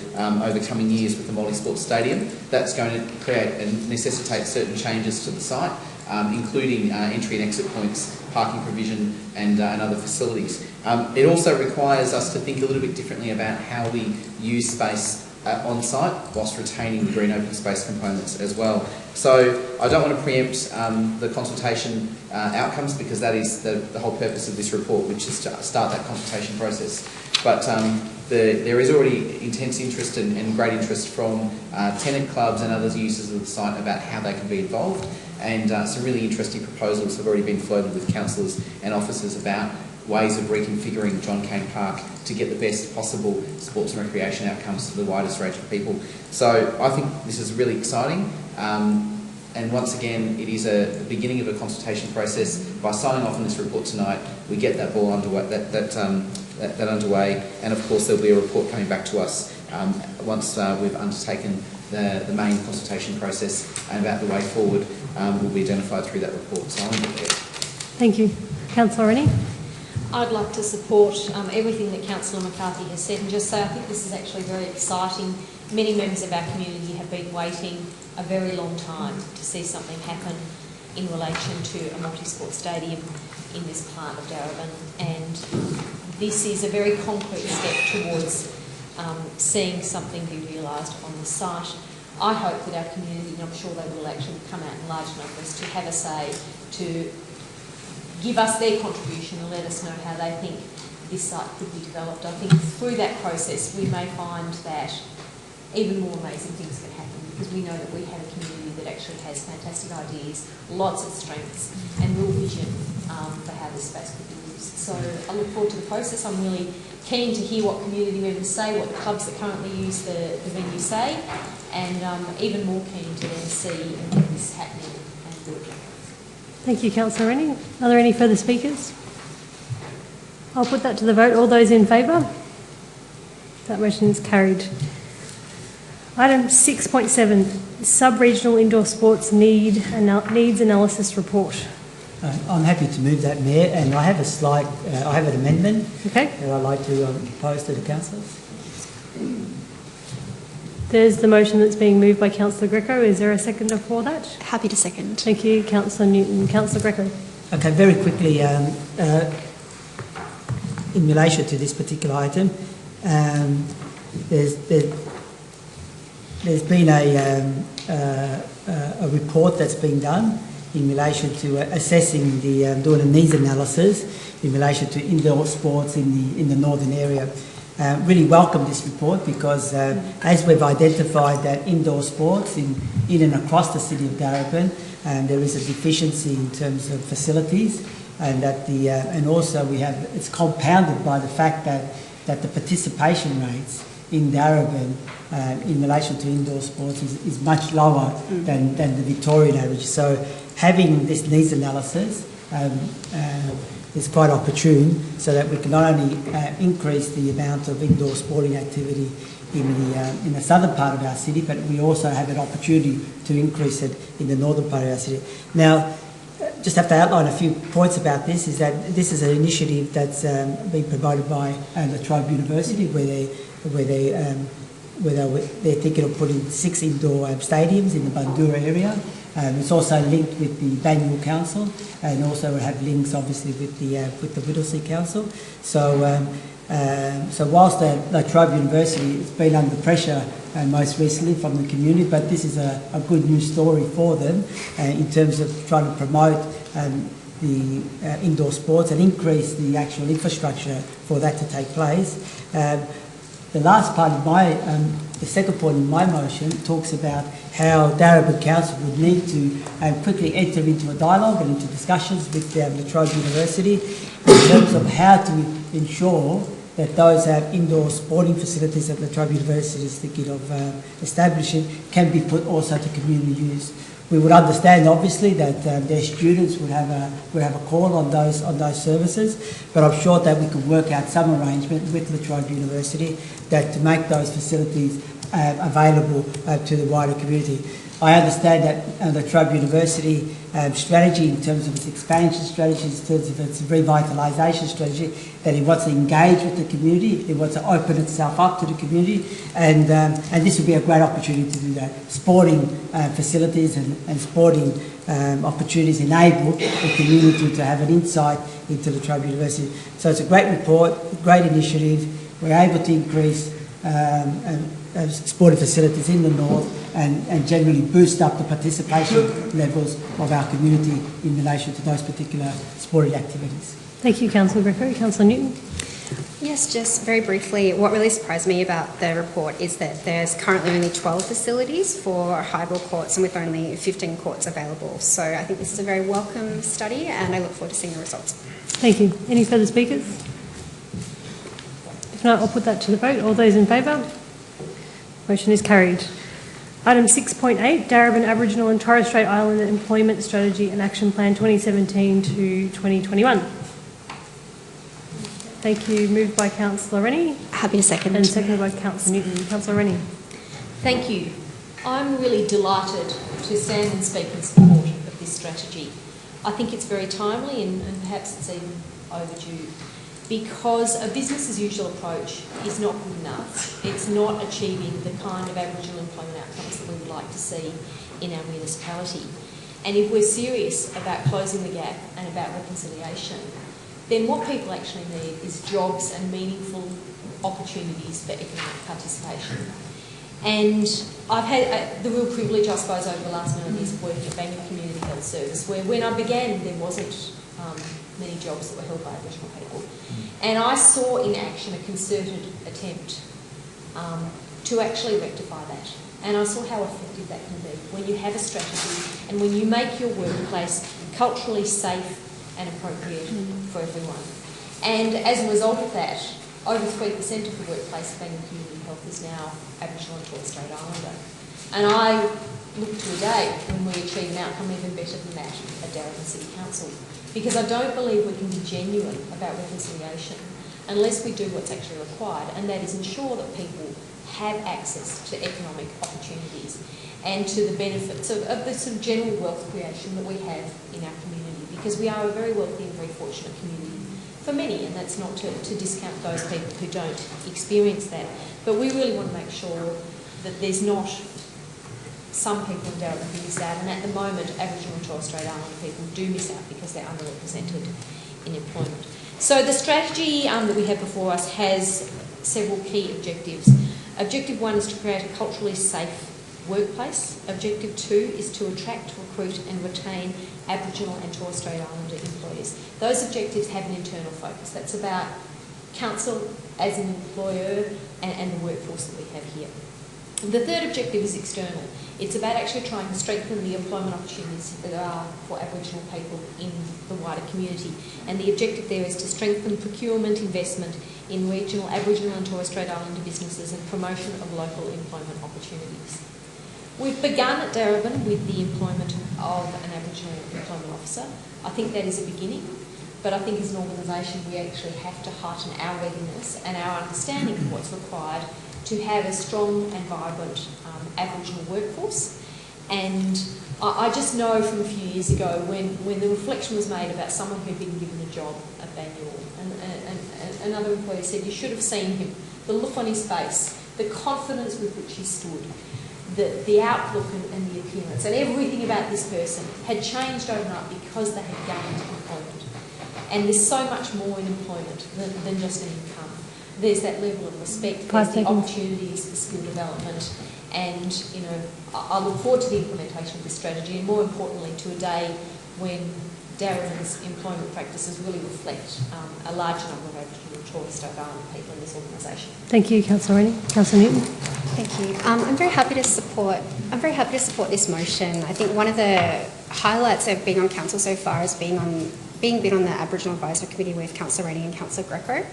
over coming years with the multi-sport stadium, that's going to create and necessitate certain changes to the site, including entry and exit points, parking provision and other facilities. It also requires us to think a little bit differently about how we use space on site whilst retaining the green open space components as well. So I don't want to preempt the consultation outcomes because that is the whole purpose of this report, which is to start that consultation process. But there is already intense interest and great interest from tenant clubs and other users of the site about how they can be involved, and some really interesting proposals have already been floated with councillors and officers about ways of reconfiguring John Cain Park to get the best possible sports and recreation outcomes to the widest range of people. So I think this is really exciting, and once again it is the beginning of a consultation process. By signing off on this report tonight, we get that ball underway, that underway, and of course there'll be a report coming back to us once we've undertaken the main consultation process, and about the way forward will be identified through that report. So I'll leave it there. Thank you. Councillor Rennie. I'd like to support everything that Councillor McCarthy has said, and just say I think this is actually very exciting. Many members of our community have been waiting a very long time to see something happen in relation to a multi-sport stadium in this part of Darebin, and this is a very concrete step towards seeing something be realised on the site. I hope that our community, and I'm sure they will actually come out in large numbers, to have a say, to give us their contribution and let us know how they think this site could be developed. I think through that process we may find that even more amazing things can happen because we know that we have a community that actually has fantastic ideas, lots of strengths, and real vision for how this space could be used. So I look forward to the process. I'm really keen to hear what community members say, what the clubs that currently use the venue say, and even more keen to then see and get this happening and good. Thank you, Councillor Rennie. Are there any further speakers? I'll put that to the vote. All those in favour? That motion is carried. Item 6.7, Sub-Regional Indoor Sports Needs Analysis Report. I'm happy to move that, Mayor, and I have I have an amendment Okay. that I'd like to propose to the councillors. There's the motion that's being moved by Councillor Greco. Is there a seconder for that? Happy to second. Thank you, Councillor Newton. Councillor Greco. Okay, very quickly, in relation to this particular item, there's been a report that's been done in relation to assessing doing a needs analysis in relation to indoor sports in the northern area. Really welcome this report because as we've identified that indoor sports in and across the city of Darebin, there is a deficiency in terms of facilities, and that and also it's compounded by the fact that the participation rates in Darebin in relation to indoor sports is much lower than the Victorian average. So having this needs analysis is quite opportune, so that we can not only increase the amount of indoor sporting activity in the southern part of our city, but we also have an opportunity to increase it in the northern part of our city. Now, just have to outline a few points about this. Is that this is an initiative that's been promoted by La Trobe University, where they're thinking of putting 6 indoor stadiums in the Bundoora area. It's also linked with the Banyule Council, and also will have links, obviously, with the Whittlesea Council. So, so whilst La Trobe University has been under pressure most recently from the community, but this is a good news story for them in terms of trying to promote the indoor sports and increase the actual infrastructure for that to take place. The last part of the second point in my motion talks about how Darebin Council would need to quickly enter into a dialogue and into discussions with La Trobe University in terms of how to ensure that those indoor sporting facilities that La Trobe University is thinking of establishing can be put also to community use. We would understand, obviously, that their students would have a call on those services, but I'm sure that we could work out some arrangement with La Trobe University that to make those facilities available to the wider community. I understand that La Trobe University strategy in terms of its expansion strategy, in terms of its revitalisation strategy, that it wants to engage with the community, it wants to open itself up to the community, and this would be a great opportunity to do that. Sporting facilities and sporting opportunities enable the community to have an insight into La Trobe University. So it's a great report, a great initiative. We're able to increase sporting facilities in the north and generally boost up the participation levels of our community in relation to those particular sporting activities. Thank you, Councillor Greco. Councillor Newton. Yes, just very briefly, what really surprised me about the report is that there's currently only 12 facilities for highball courts and with only 15 courts available. So I think this is a very welcome study and I look forward to seeing the results. Thank you. Any further speakers? If not, I'll put that to the vote. All those in favour? Motion is carried. Item 6.8, Darebin Aboriginal and Torres Strait Islander Employment Strategy and Action Plan 2017 to 2021. Thank you. Moved by Councillor Rennie. Happy to second. And seconded by Councillor Newton. Councillor Rennie. Thank you. I'm really delighted to stand and speak in support of this strategy. I think it's very timely and perhaps it's even overdue, because a business as usual approach is not good enough. It's not achieving the kind of Aboriginal employment outcomes that we would like to see in our municipality. And if we're serious about closing the gap and about reconciliation, then what people actually need is jobs and meaningful opportunities for economic participation. And I've had the real privilege, I suppose, over the last 9 years of working at Banyule Community Health Service, where when I began there wasn't many jobs that were held by Aboriginal people. And I saw in action a concerted attempt to actually rectify that. And I saw how effective that can be when you have a strategy and when you make your workplace culturally safe and appropriate for everyone. And as a result of that, over 3% of the workplace being in community health is now Aboriginal and Torres Strait Islander. And I look to a day when we achieve an outcome even better than that at Darebin City Council, because I don't believe we can be genuine about reconciliation unless we do what's actually required, and that is ensure that people have access to economic opportunities and to the benefits of the sort of general wealth creation that we have in our community, because we are a very wealthy and very fortunate community for many, and that's not to discount those people who don't experience that. But we really want to make sure that there's not some people in Darebin who miss out, and at the moment Aboriginal and Torres Strait Islander people do miss out because they're underrepresented in employment. So the strategy that we have before us has several key objectives. Objective 1 is to create a culturally safe workplace. Objective 2 is to attract, recruit and retain Aboriginal and Torres Strait Islander employees. Those objectives have an internal focus. That's about council as an employer and the workforce that we have here. The third objective is external. It's about actually trying to strengthen the employment opportunities that are for Aboriginal people in the wider community. And the objective there is to strengthen procurement investment in regional Aboriginal and Torres Strait Islander businesses and promotion of local employment opportunities. We've begun at Darebin with the employment of an Aboriginal employment officer. I think that is a beginning, but I think as an organisation we actually have to heighten our readiness and our understanding of what's required to have a strong and vibrant Aboriginal workforce. And I just know from a few years ago when the reflection was made about someone who'd been given a job at Banyule, and another employee said you should have seen him, the look on his face, the confidence with which he stood, the outlook and the appearance, and everything about this person had changed overnight because they had gained employment. And there's so much more in employment than just an income. There's that level of respect, there's the opportunities for skill development, and I look forward to the implementation of this strategy, and more importantly to a day when Darebin's employment practices really reflect a large number of Aboriginal and Torres Strait Islander people in this organisation. Thank you, Councillor Rennie. Councillor Newton. Thank you. I'm very happy to support this motion. I think one of the highlights of being on council so far is being been on the Aboriginal Advisory Committee with Councillor Rennie and Councillor Greco,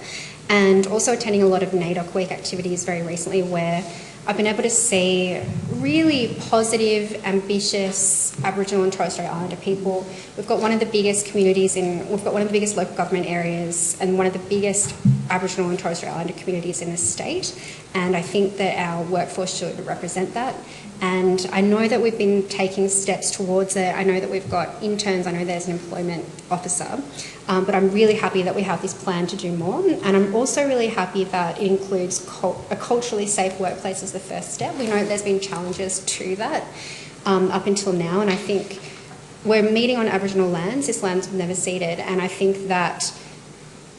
and also attending a lot of NAIDOC Week activities very recently where I've been able to see really positive, ambitious Aboriginal and Torres Strait Islander people. We've got one of the biggest communities we've got one of the biggest local government areas and one of the biggest Aboriginal and Torres Strait Islander communities in the state, and I think that our workforce should represent that. And I know that we've been taking steps towards it. I know that we've got interns, I know there's an employment officer, but I'm really happy that we have this plan to do more. And I'm also really happy that it includes a culturally safe workplace as the first step. We know that there's been challenges to that up until now, and I think we're meeting on Aboriginal lands. This land's never ceded, and I think that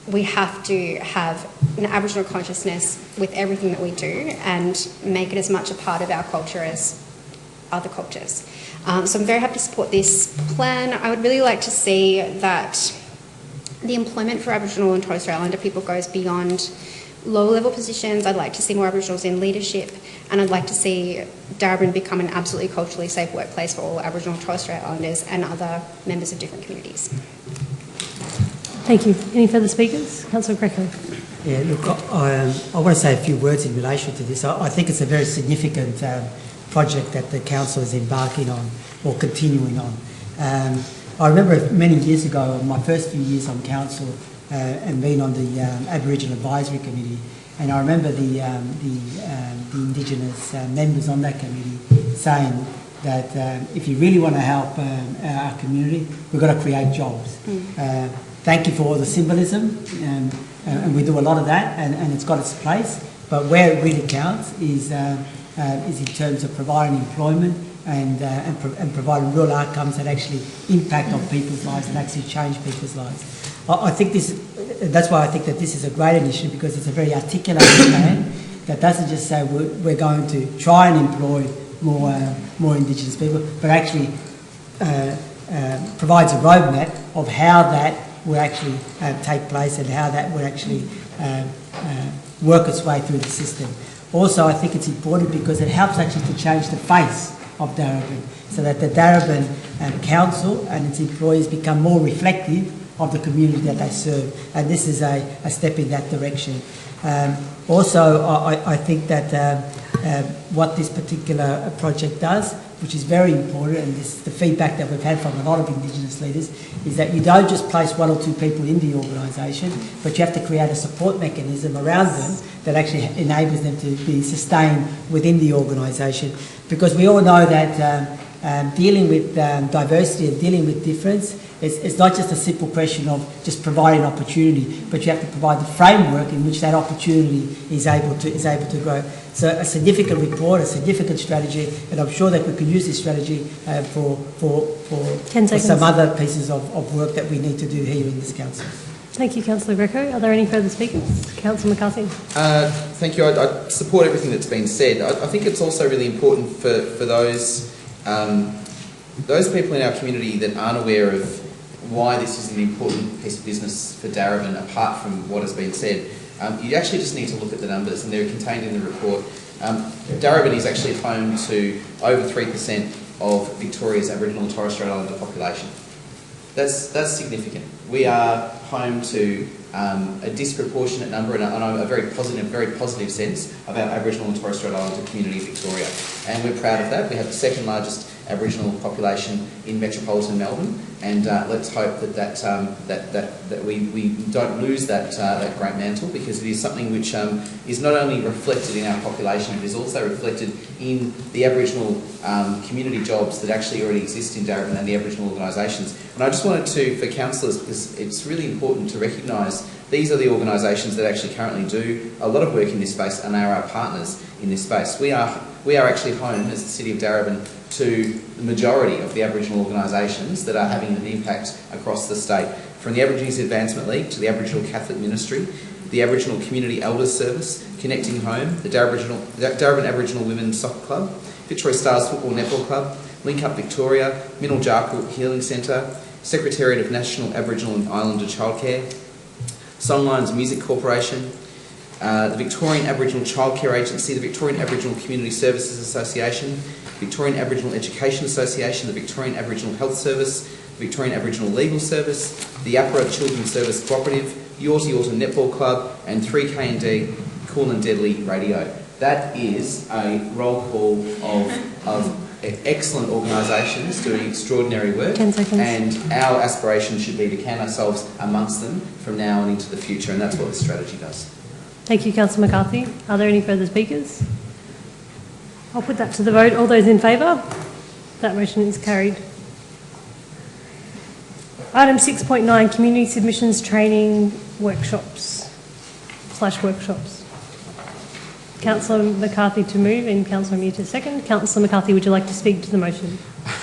we have to have an Aboriginal consciousness with everything that we do and make it as much a part of our culture as other cultures. So I'm very happy to support this plan. I would really like to see that the employment for Aboriginal and Torres Strait Islander people goes beyond low-level positions. I'd like to see more Aboriginals in leadership, and I'd like to see Darebin become an absolutely culturally safe workplace for all Aboriginal and Torres Strait Islanders and other members of different communities. Thank you. Any further speakers? Councillor Greco. Yeah, look, I want to say a few words in relation to this. I think it's a very significant project that the council is embarking on or continuing on. I remember many years ago, my first few years on council and being on the Aboriginal Advisory Committee, and I remember the Indigenous members on that committee saying that if you really want to help our community, we've got to create jobs. Thank you for all the symbolism, and we do a lot of that, and it's got its place. But where it really counts is in terms of providing employment and providing real outcomes that actually impact on people's lives and actually change people's lives. I think that's why I think that this is a great initiative, because it's a very articulated plan that doesn't just say we're going to try and employ more Indigenous people, but actually provides a roadmap of how that will actually take place and how that will actually work its way through the system. Also, I think it's important because it helps actually to change the face of Darebin, so that the Darebin Council and its employees become more reflective of the community that they serve, and this is a step in that direction. Also, I think that what this particular project does, which is very important, and this is the feedback that we've had from a lot of Indigenous leaders, is that you don't just place 1 or 2 people in the organisation, but you have to create a support mechanism around them that actually enables them to be sustained within the organisation. Because we all know that dealing with diversity and dealing with difference, it's not just a simple question of just providing opportunity, but you have to provide the framework in which that opportunity is able to grow. So a significant report, a significant strategy, and I'm sure that we can use this strategy for some other pieces of work that we need to do here in this council. Thank you, Councillor Greco. Are there any further speakers? Councillor McCarthy. Thank you. I support everything that's been said. I think it's also really important for those people in our community that aren't aware of why this is an important piece of business for Darebin, apart from what has been said. You actually just need to look at the numbers, and they're contained in the report. Darebin is actually home to over 3% of Victoria's Aboriginal and Torres Strait Islander population. That's significant. We are home to a disproportionate number and a very positive sense of our Aboriginal and Torres Strait Islander community in Victoria, and we're proud of that. We have the second largest Aboriginal population in metropolitan Melbourne, and let's hope that we don't lose that great mantle, because it is something which is not only reflected in our population, it is also reflected in the Aboriginal community jobs that actually already exist in Darebin and the Aboriginal organisations. And I just wanted to, for councillors, because it's really important to recognise these are the organisations that actually currently do a lot of work in this space and are our partners in this space. We are actually home, as the City of Darebin, to the majority of the Aboriginal organisations that are having an impact across the state, from the Aborigines Advancement League to the Aboriginal Catholic Ministry, the Aboriginal Community Elders Service, Connecting Home, the Darebin Aboriginal Women's Soccer Club, Victoria Stars Football Netball Club, Link Up Victoria, Minnal-Jarkul Healing Centre, Secretariat of National Aboriginal and Islander Childcare, Songlines Music Corporation, the Victorian Aboriginal Childcare Agency, the Victorian Aboriginal Community Services Association, Victorian Aboriginal Education Association, the Victorian Aboriginal Health Service, the Victorian Aboriginal Legal Service, the APRA Children's Service Cooperative, Yorta Yorta Netball Club, and 3K&D Cool and Deadly Radio. That is a roll call of excellent organisations doing extraordinary work, 10 seconds. And our aspiration should be to count ourselves amongst them from now on into the future, and that's what this strategy does. Thank you, Councillor McCarthy. Are there any further speakers? I'll put that to the vote. All those in favour? That motion is carried. Item 6.9, Community Submissions Training Workshops. Councillor McCarthy to move and Councillor Muir to second. Councillor McCarthy, would you like to speak to the motion?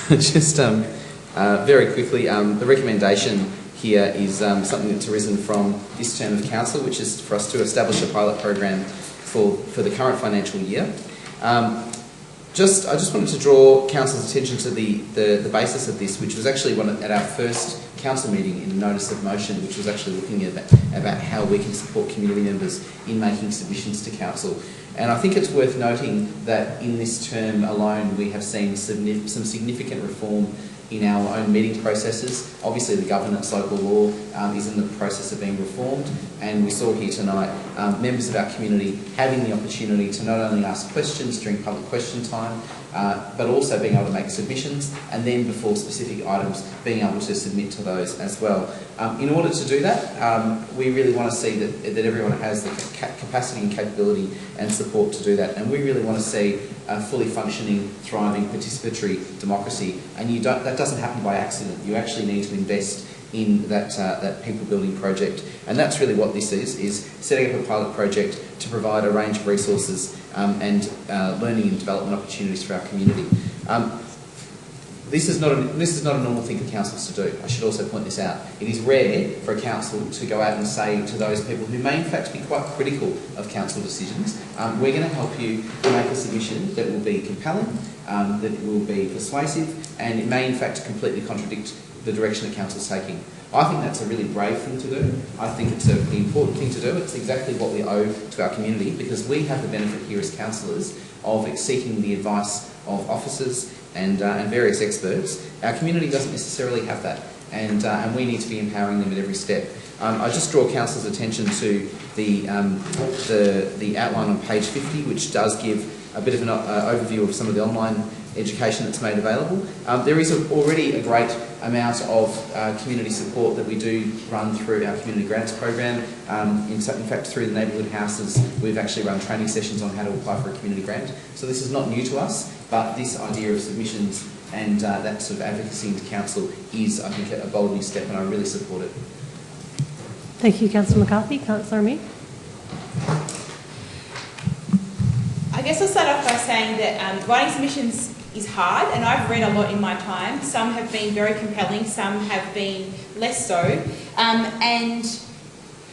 Just very quickly, the recommendation here is something that's arisen from this term of council, which is for us to establish a pilot program for the current financial year. I just wanted to draw council's attention to the basis of this, which was actually at our first council meeting in a notice of motion, which was actually looking about how we can support community members in making submissions to council. And I think it's worth noting that in this term alone we have seen some significant reform in our own meeting processes. Obviously the governance local law is in the process of being reformed, and we saw here tonight members of our community having the opportunity to not only ask questions during public question time, but also being able to make submissions, and then before specific items being able to submit to those as well. In order to do that, we really want to see that everyone has the capacity and capability and support to do that, and we really want to see a fully functioning, thriving, participatory democracy, and that doesn't happen by accident. You actually need to invest in that people building project, and that's really what this is setting up a pilot project to provide a range of resources and learning and development opportunities for our community. This is not a normal thing for councils to do. I should also point this out. It is rare for a council to go out and say to those people who may in fact be quite critical of council decisions, we're going to help you to make a submission that will be compelling, that will be persuasive, and it may in fact completely contradict the direction that council's taking. I think that's a really brave thing to do. I think it's an important thing to do. It's exactly what we owe to our community, because we have the benefit here as councillors of seeking the advice of officers and various experts. Our community doesn't necessarily have that, and we need to be empowering them at every step. I just draw council's attention to the outline on page 50, which does give a bit of an overview of some of the online education that's made available. There is already a great amount of community support that we do run through our community grants program. In fact, through the neighbourhood houses, we've actually run training sessions on how to apply for a community grant. So this is not new to us, but this idea of submissions and that sort of advocacy into council is, I think, a bold new step, and I really support it. Thank you, Councillor McCarthy. Councillor Amir. I guess I'll start off by saying that writing submissions is hard, and I've read a lot in my time. Some have been very compelling, some have been less so, and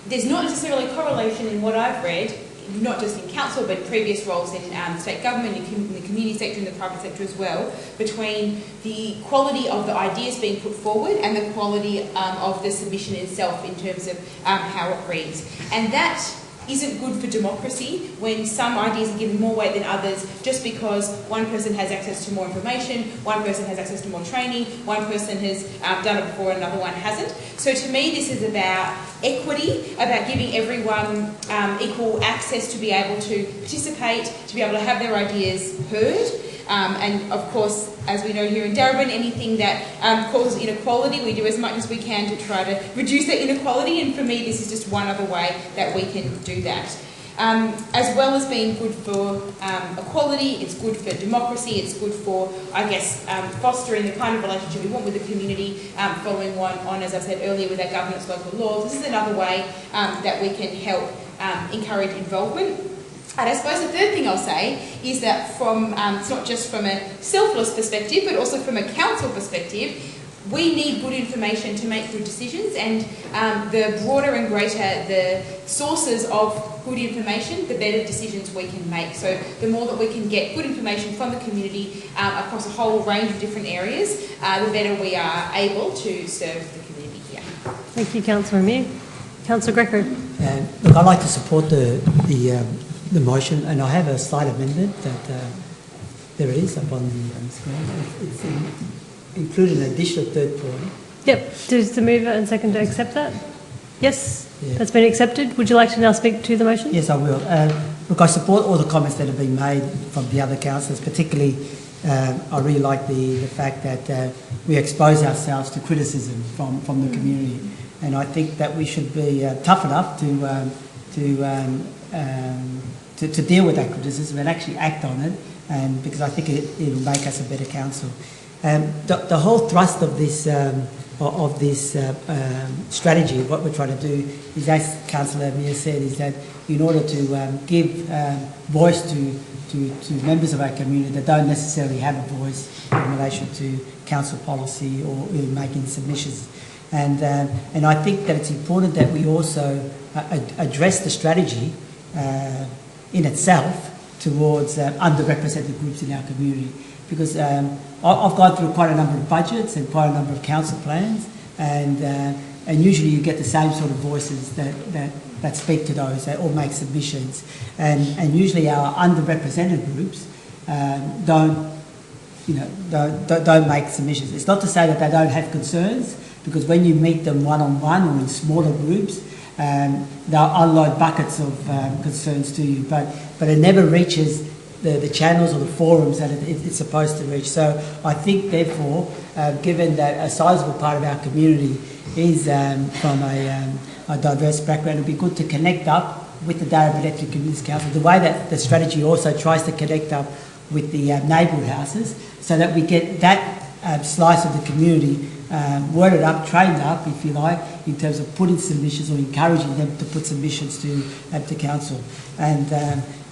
there's not necessarily a correlation in what I've read, not just in council but previous roles in state government, in the community sector and the private sector as well, between the quality of the ideas being put forward and the quality of the submission itself in terms of how it reads. And that isn't good for democracy when some ideas are given more weight than others just because one person has access to more information, one person has access to more training, one person has done it before and another one hasn't. So to me this is about equity, about giving everyone equal access to be able to participate, to be able to have their ideas heard. And of course, as we know here in Darebin, anything that causes inequality, we do as much as we can to try to reduce that inequality, and for me this is just one other way that we can do that. As well as being good for equality, it's good for democracy, it's good for, I guess, fostering the kind of relationship we want with the community, following on, as I said earlier, with our governance local laws. This is another way that we can help encourage involvement. And I suppose the third thing I'll say is that it's not just from a selfless perspective, but also from a council perspective, we need good information to make good decisions, and the broader and greater the sources of good information, the better decisions we can make. So the more that we can get good information from the community across a whole range of different areas, the better we are able to serve the community here. Thank you, Councillor Amir. Councillor Greco. Look, I'd like to support the motion, and I have a slight amendment that there it is up on the screen. It's included an additional third point. Yep. Does the mover and seconder accept that? Yes. Yeah. That's been accepted. Would you like to now speak to the motion? Yes, I will. Look, I support all the comments that have been made from the other councillors, particularly I really like the fact that we expose ourselves to criticism from the community, and I think that we should be tough enough to deal with that criticism and actually act on it, and because I think it'll make us a better council. The whole thrust of this strategy, what we're trying to do, is, as Councillor Amir said, is that in order to give voice to members of our community that don't necessarily have a voice in relation to council policy or making submissions. And I think that it's important that we also address the strategy in itself towards underrepresented groups in our community. Because I've gone through quite a number of budgets and quite a number of council plans, and usually you get the same sort of voices that speak to those or make submissions, and usually our underrepresented groups don't make submissions. It's not to say that they don't have concerns, because when you meet them one-on-one or in smaller groups, they'll unload buckets of concerns to you, but it never reaches the channels or the forums that it's supposed to reach. So I think, therefore, given that a sizable part of our community is from a diverse background, it would be good to connect up with the Darebin Electric Communities Council, the way that the strategy also tries to connect up with the neighbourhood houses, so that we get that slice of the community worded up, trained up, if you like, in terms of putting submissions or encouraging them to put submissions to council.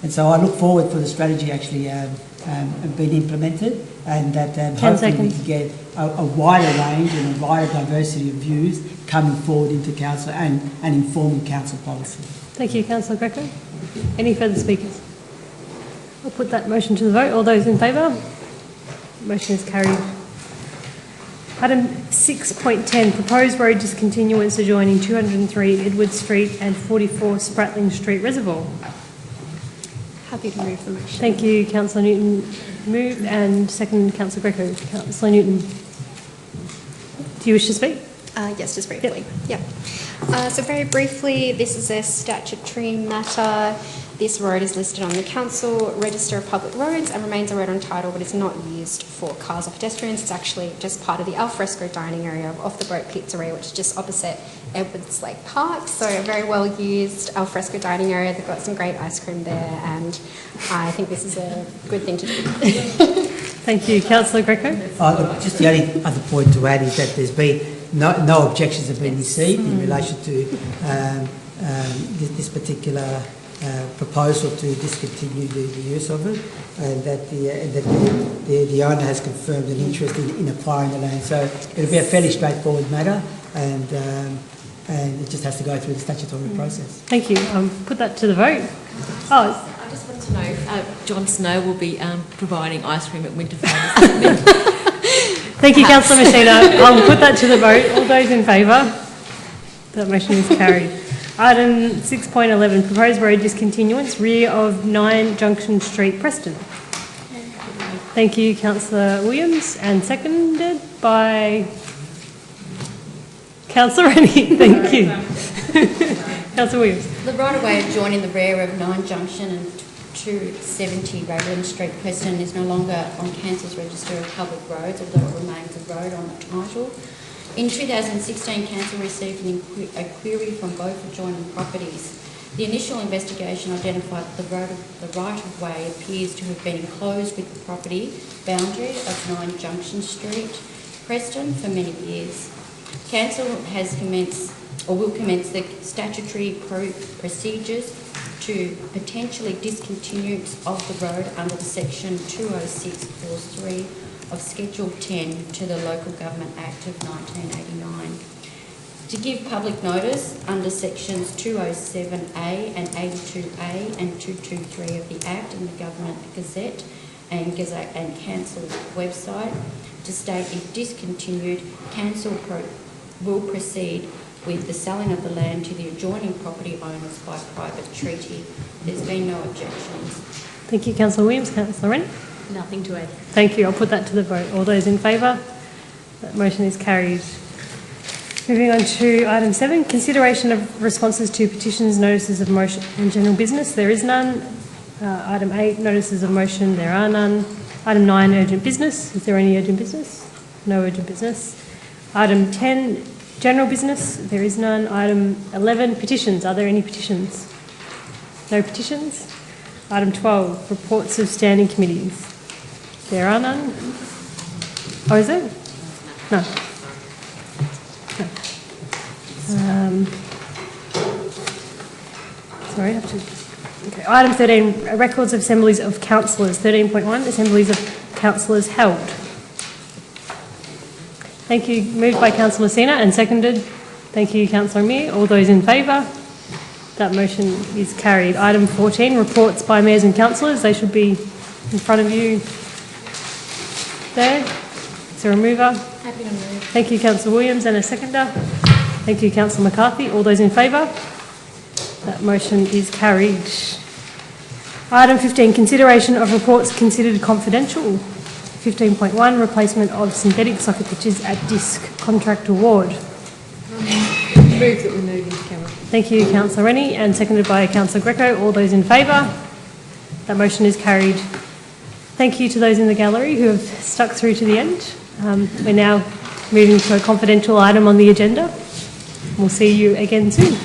And so I look forward for the strategy actually being implemented, and that hopefully we can get a wider range and a wider diversity of views coming forward into council and informing council policy. Thank you, Councillor Greco. Any further speakers? I'll put that motion to the vote. All those in favour? Motion is carried. Item 6.10, proposed road discontinuance adjoining 203 Edward Street and 44 Spratling Street Reservoir. Happy to move the motion. Thank you, Councillor Newton. Moved and second, Councillor Greco. Councillor Newton, do you wish to speak? Yes, just briefly. Yep. So very briefly, this is a statutory matter. This road is listed on the Council Register of Public Roads and remains a road on title, but is not used for cars or pedestrians. It's actually just part of the alfresco dining area of Off the Boat Pizzeria, which is just opposite Edwards Lake Park. So a very well used alfresco dining area. They've got some great ice cream there, and I think this is a good thing to do. Thank you, Councillor Greco. Just the only other point to add is that there's been no objections have been received in relation to this particular proposal to discontinue the use of it, and that the owner has confirmed an interest in acquiring the land. So it'll be a fairly straightforward matter, and it just has to go through the statutory process. Thank you. Put that to the vote. Oh, I just want to know, John Snow will be providing ice cream at Winterfell. thank you, Councillor Messina. I'll put that to the vote. All those in favour? That motion is carried. Item 6.11, proposed road discontinuance, rear of 9 Junction Street, Preston. Thank you, Councillor Williams, and seconded by Councillor Rennie. Thank you. Councillor Williams. The right-of-way adjoining the rear of 9 Junction and 270 Raglan Street, Preston, is no longer on Council's Register of Public Roads, although it remains a road on the title. In 2016, Council received a query from both adjoining properties. The initial investigation identified that the right-of-way appears to have been enclosed with the property boundary of 9 Junction Street, Preston, for many years. Council has commenced, or will commence, the statutory procedures to potentially discontinuance of the road under the Section 206 Clause 3 of Schedule 10 to the Local Government Act of 1989. To give public notice under Sections 207A and 82A and 223 of the Act in the Government Gazette and Council website, to state if discontinued, Council will proceed with the selling of the land to the adjoining property owners by private treaty. There's been no objections. Thank you, Councillor Williams. Councillor Rennie? Nothing to add. Thank you. I'll put that to the vote. All those in favour? That motion is carried. Moving on to item 7, consideration of responses to petitions, notices of motion and general business. There is none. Item 8, notices of motion. There are none. Item 9, urgent business. Is there any urgent business? No urgent business. Item 10, general business. There is none. Item 11, petitions. Are there any petitions? No petitions. Item 12, reports of standing committees. There are none. Oh, is there? No. Sorry, I have to... Okay. Item 13, records of assemblies of councillors. 13.1, assemblies of councillors held. Thank you. Moved by Councillor Messina and seconded. Thank you, Councillor Mir. All those in favour? That motion is carried. Item 14, reports by mayors and councillors. They should be in front of you there. Is there a mover? Happy to move. Thank you, Councillor Williams, and a seconder. Thank you, Councillor McCarthy. All those in favour? That motion is carried. Item 15, consideration of reports considered confidential. 15.1, replacement of synthetic soccer pitches at DISC contract award. Move that we move into camera. Thank you, Councillor Rennie, and seconded by Councillor Greco. All those in favour? That motion is carried. Thank you to those in the gallery who have stuck through to the end. We're now moving to a confidential item on the agenda. We'll see you again soon.